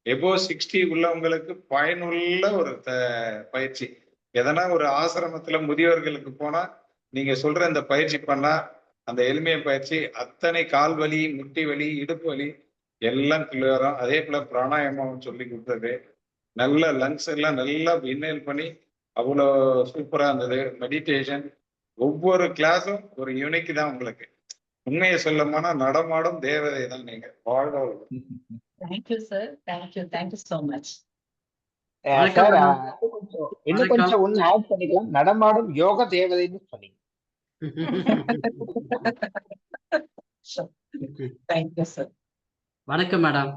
எபோ 60 உள்ளவங்களுக்கு பயனுள்ள ஒரு பயிற்சி. எதனா ஒரு ஆசிரமத்துல முதியோர்களுக்கு போனா நீங்க சொல்ற இந்த பயிற்சி பண்ணா, அந்த எளிமைய பயிற்சி அத்தனை கால் வலி, முட்டி வலி, இடுப்பு வலி எல்லாம் கிளியரும். அதே போல பிராணாயாமம் சொல்லி கொடுத்தது, நல்ல லங்ஸ் எல்லாம் நல்லா இன்ஹேல் பண்ணி அவ்வளோ சூப்பரா இருந்தது. மெடிடேஷன், ஒவ்வொரு கிளாஸும் ஒரு யூனிக் தான். உங்களுக்கு உண்மையை சொல்லமானா நடமாடும் தேவதை தான் நீங்க. வாழ்க. Thank you sir. Thank you so much. Sir இன்னும் கொஞ்சம் ஒண்ணு ஆட் பண்ணிக்கலாம். நடமாடும் யோக தேவதைன்னு சொன்னீங்க. Thank you sir. வணக்கம் மேடம்.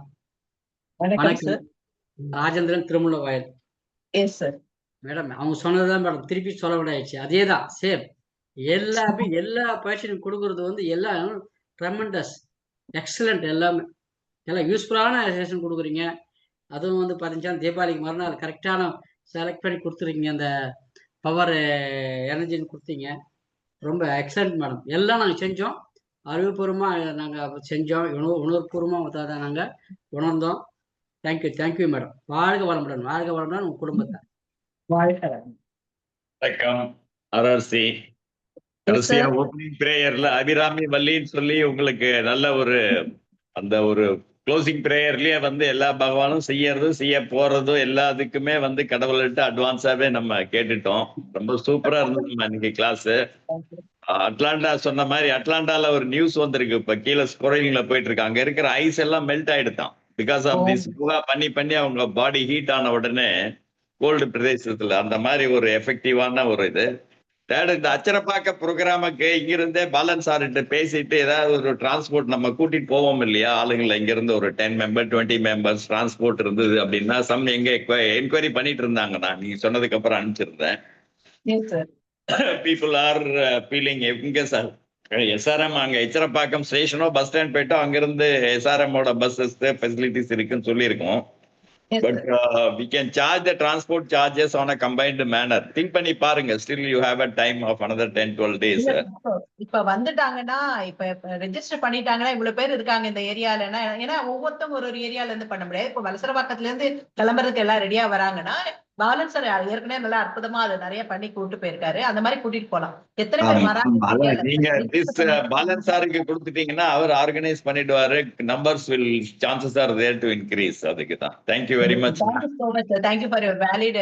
வணக்கம் sir. Rajendran, Thirumullaivoyal. Yes sir. Madam அவங்க சொன்னதுதான் மேடம் திருப்பி சொல்ல வேண்டியாச்சு. அதே தான் சேம். எல்லா பயிற்சியும் கொடுக்கறது வந்து எல்லாம் ட்ரெமெண்டஸ், எக்ஸலண்ட். எல்லாமே எல்லாம் யூஸ்ஃபுல்லான செஷன் கொடுக்குறீங்க. அதுவும் வந்து பார்த்தீங்கன்னா தீபாவளிக்கு மறுநாள் கரெக்டான செலக்ட் பண்ணி கொடுத்துருக்கீங்க. அந்த பவர் எனர்ஜின்னு கொடுத்தீங்க. ரொம்ப எக்ஸலண்ட் மேடம். எல்லாம் நாங்கள் செஞ்சோம். அறிவுபூர்வமாக நாங்கள் செஞ்சோம். உணர்வுபூர்வமாக தான் நாங்கள் உணர்ந்தோம். Thank you madam. வாழ்க வளமுடன், வாழ்க வளமுடன் உங்கள் குடும்பத்தை. வாழ்க வளமுடன். வணக்கம் RRC. கடைசியா ஓப்பனிங் பிரேயர்ல அபிராமி வள்ளின்னு சொல்லி உங்களுக்கு நல்ல ஒரு அந்த ஒரு க்ளோசிங் பிரேயர்லயே வந்து எல்லா பகவானும் செய்யறதும் செய்ய போறதும் எல்லாத்துக்குமே வந்து கடவுள்கிட்ட அட்வான்ஸாவே நம்ம கேட்டுட்டோம். ரொம்ப சூப்பரா இருந்தது இன்னைக்கு கிளாஸ். அட்லாண்டா சொன்ன மாதிரி அட்லாண்டால ஒரு நியூஸ் வந்திருக்கு. இப்ப கீழே ஸ்கோரிங்ல போயிட்டு இருக்கு. அங்க இருக்கிற ஐஸ் எல்லாம் மெல்ட் ஆயிடுதான். பிகாஸ் ஆஃப் திஸ் யோகா பண்ணி அவங்க பாடி ஹீட் ஆன உடனே கோல்டு பிரதேசத்துல அந்த மாதிரி ஒரு எஃபெக்டிவான ஒரு இது. இந்த அச்சரப்பாக்க ப்ரோக்ராமுக்கு இங்கிருந்தே பாலன் சார்கிட்ட பேசிட்டு ஏதாவது ஒரு டிரான்ஸ்போர்ட் நம்ம கூட்டிட்டு போவோம் இல்லையா ஆளுங்களை, இங்க இருந்து ஒரு 10 மெம்பர் 20 மெம்பர்ஸ் டிரான்ஸ்போர்ட் இருந்தது அப்படின்னா எங்க என்கொயரி பண்ணிட்டு இருந்தாங்க. நான் நீங்க சொன்னதுக்கு அப்புறம் அனுப்பிச்சிருந்தேன். பீப்புள் ஆர் ஃபீலிங் எங்க சார் SRM அங்க எச்சரப்பாக்கம் ஸ்டேஷனோ பஸ் ஸ்டாண்ட் போயிட்டோ அங்கிருந்து SRM ஓட பஸ்ஸஸ் ஃபெசிலிட்டிஸ் இருக்குன்னு சொல்லியிருக்கோம். But we can charge the transport charges on a combined manner. Think பண்ணி பாருங்க. Still you have a time of another 10-12 days. இப்ப வந்துட்டாங்கன்னா இப்ப ரெஜிஸ்டர் பண்ணிட்டாங்கன்னா இவ்வளவு பேர் இருக்காங்க இந்த ஏரியால. ஏன்னா ஒவ்வொருத்தவங்க ஒரு ஏரியால இருந்து பண்ண முடியாது. இப்ப வலசரபாக்கத்துல இருந்து கிளம்புறதுக்கு எல்லாம் ரெடியா வராங்கன்னா பாலன் சார் ஏற்கனவே நல்லா அற்புதமா அதை நிறைய பண்ணி கூட்டு போயிருக்காரு. அந்த மாதிரி கூட்டிட்டு போலாம். எத்தனை பேர் வராங்க நீங்க பாலன் சாருக்கு கொடுத்துட்டீங்கன்னா அவர் ஆர்கனைஸ் பண்ணிடுவாரு. Numbers will chances are there to increase. அதுக்கு தான். Thank you very much. Thank you for your valid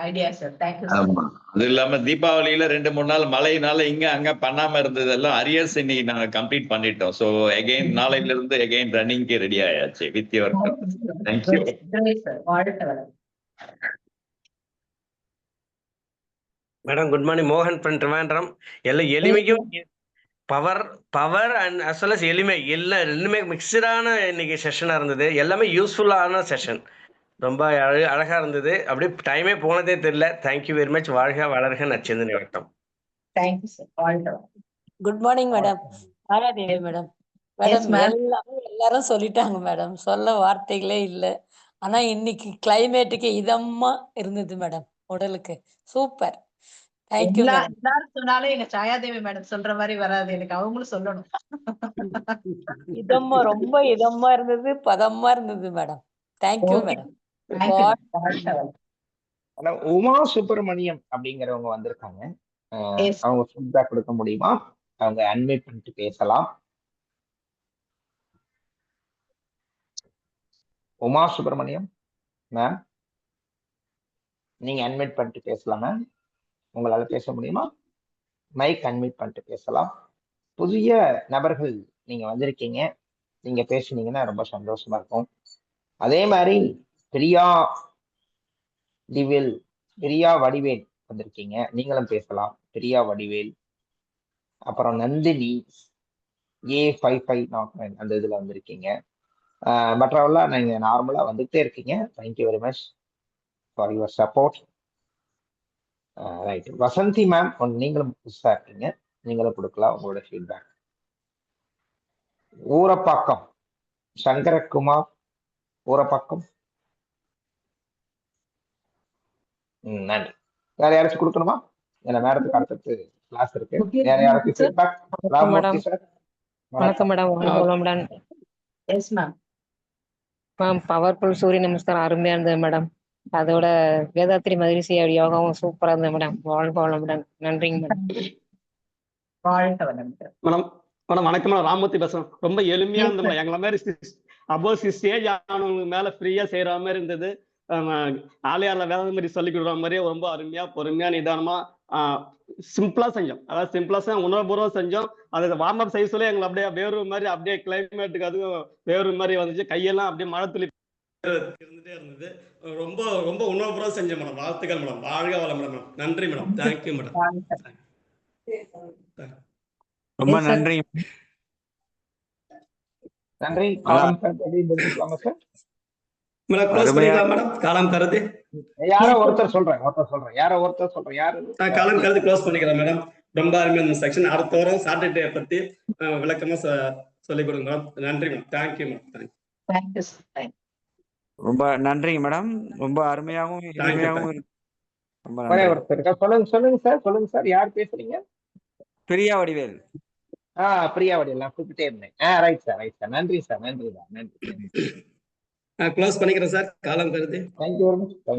idea sir. Thank you. அது இல்லாம தீபாவளியில 2-3 நாள் மழையினால இங்க அங்க பண்ணாம இருந்ததெல்லாம் அரியர்ஸ் இன்னைக்கு நாங்க கம்ப்ளீட் பண்ணிட்டோம். சோ அகைன் நாளையில இருந்து அகைன் ரன்னிங்க்கு ரெடி ஆயாச்சு with your. Thank you. Madam good morning. மோகன் ஃப்ரம் ட்ரிவாண்ட்ரம். எல்லாம் எளிமைக்கும் power and as well as எளிமை எல்லாம் ரெண்டுமே மிக்சடான இன்னைக்கு செஷனாக இருந்தது. எல்லாமே யூஸ்ஃபுல்லான செஷன். ரொம்ப அழகா இருந்தது. அப்படியே டைமே போனதே தெரியல. Thank you very much. வாழ்க வளர்க நச்சிந்தனை வட்டம். Thank you sir. Good morning madam. Aradevi madam. எல்லாமே எல்லாரும் சொல்லிட்டாங்க மேடம். சொல்ல வார்த்தைகளே இல்லை. ஆனா இன்னைக்கு கிளைமேட்டுக்கு இதமா இருந்தது மேடம். உடலுக்கு சூப்பர். Thank you madam. எல்லாரும் சொன்னாலும் எங்க சாயாதேவி மேடம் சொல்ற மாதிரி வராது. எனக்கு அவங்களும் சொல்லணும். இதமா ரொம்ப இதமா இருந்தது, பதமா இருந்தது madam. Thank you madam. Uma Subramaniam அப்படிங்கிறவங்க வந்திருக்காங்க. அவங்க ஃபீட்பேக் கொடுக்க முடியுமா? அவங்க அன்மியூட் பண்ணிட்டு பேசலாம். உமா சுப்பிரமணியம் மேம், நீங்க அன்மியூட் பண்ணிட்டு பேசலாம் மேம். உங்களால பேச முடியுமா? மைக் அன்மியூட் பண்ணிட்டு பேசலாம். புதிய நபர்கள் நீங்க வந்திருக்கீங்க, நீங்க பேசுனீங்கன்னா ரொம்ப சந்தோஷமா இருக்கும். அதே மாதிரி பிரியா வடிவேல் வந்திருக்கீங்க, நீங்களும் பேசலாம். பிரியா வடிவேல், அப்புறம் நந்தினி A5509 அந்த இதுல வந்திருக்கீங்க. மற்றவெல்லாம் நீங்க நார்மலா வந்துட்டே இருக்கீங்க. Thank you very much for your support. Right. Vasanthi ma'am, நீங்களும் புதுசா இருக்கீங்க, நீங்களும் கொடுக்கலாம் உங்களோட ஃபீட்பேக். ஊரப்பாக்கம் சங்கரகுமார், ஊரப்பாக்கம். நன்றி. வேற யாராச்சும் கொடுக்கணுமா? ஏன்னா மேடத்துக்கு அடுத்தது கிளாஸ் இருக்கு. வேற யாராச்சும் ஃபீட்பேக்? வணக்கம் மேடம். Yes ma'am. பவர்ஃபுல் சூரிய நமஸ்காரம் அருமையா இருந்தது மேடம். அதோட வேதாத்திரி மகிழ்ச்சி யோகாவும் சூப்பரா இருந்தது மேடம். வாழ்க வளமுடன். நன்றிங்க மேடம். வாழ்க வளமுடன். மேடம் வணக்கம் மேடம். ராமூர்த்தி பேசுறேன். ரொம்ப எளிமையா இருந்தது. எங்களை மாதிரி அபோவ் ஸ்டேஜ் ஆனவங்க மேல ஃப்ரீயா செய்யற மாதிரி இருந்தது. ஆலயாரில் வேத மாதிரி சொல்லி கொடுக்குற மாதிரியே ரொம்ப அருமையா பொறுமையா நிதானமா சிம்பிளா செஞ்சோம். அதாவது சிம்பிளா உணர்வுபூர்வம் செஞ்சோம். அதை வார்ம் அப் செய்ய சொல்லி எங்களை அப்படியே வேறு மாதிரி அப்படியே கிளைமேட்டுக்கு அதுவும் வேறு மாதிரி வந்துச்சு. கையெல்லாம் அப்படியே மழை துளி இருந்துட்டே இருந்தது. ரொம்ப ரொம்ப உணர்வுபூர்வம் செஞ்சோம் மேடம். வாழ்த்துக்கள் மேடம். வாழ்க வளமுடன் மேடம். நன்றி மேடம். Thank you madam. ரொம்ப நன்றி. நன்றி. சார் மேடம் க்ளோஸ் பண்ணிக்கலாம் மேடம். காலம் கருதி யாரோ ஒருத்தர் சொல்றேன் யாரு காலம் கருதி க்ளோஸ் பண்ணிக்கலாம் மேடம். ரொம்ப அருமையான செக்ஷன். அடுத்த வாரம் சாட்டர்டே பத்தி விளக்கமா சொல்லிக் கொடுங்க மேடம். நன்றி மேடம். Thank you madam. தேங்க்யூ. ரொம்ப நன்றிங்க மேடம். ரொம்ப அருமையாகவும் எளிமையாகவும் இருக்கு. ரொம்ப ஒரே நன்றி. ஒருத்தர் இருக்கா. சொல்லுங்க சார் யார் பேசுறீங்க? பிரியா வடிவேல். பிரியா வடிவேல். நான் கூப்பிட்டே இருந்தேன். Right sir. நன்றி சார். நன்றி. க்ளோஸ் பண்ணிக்கிறேன் சார். காலம் கருதி. Thank you very much.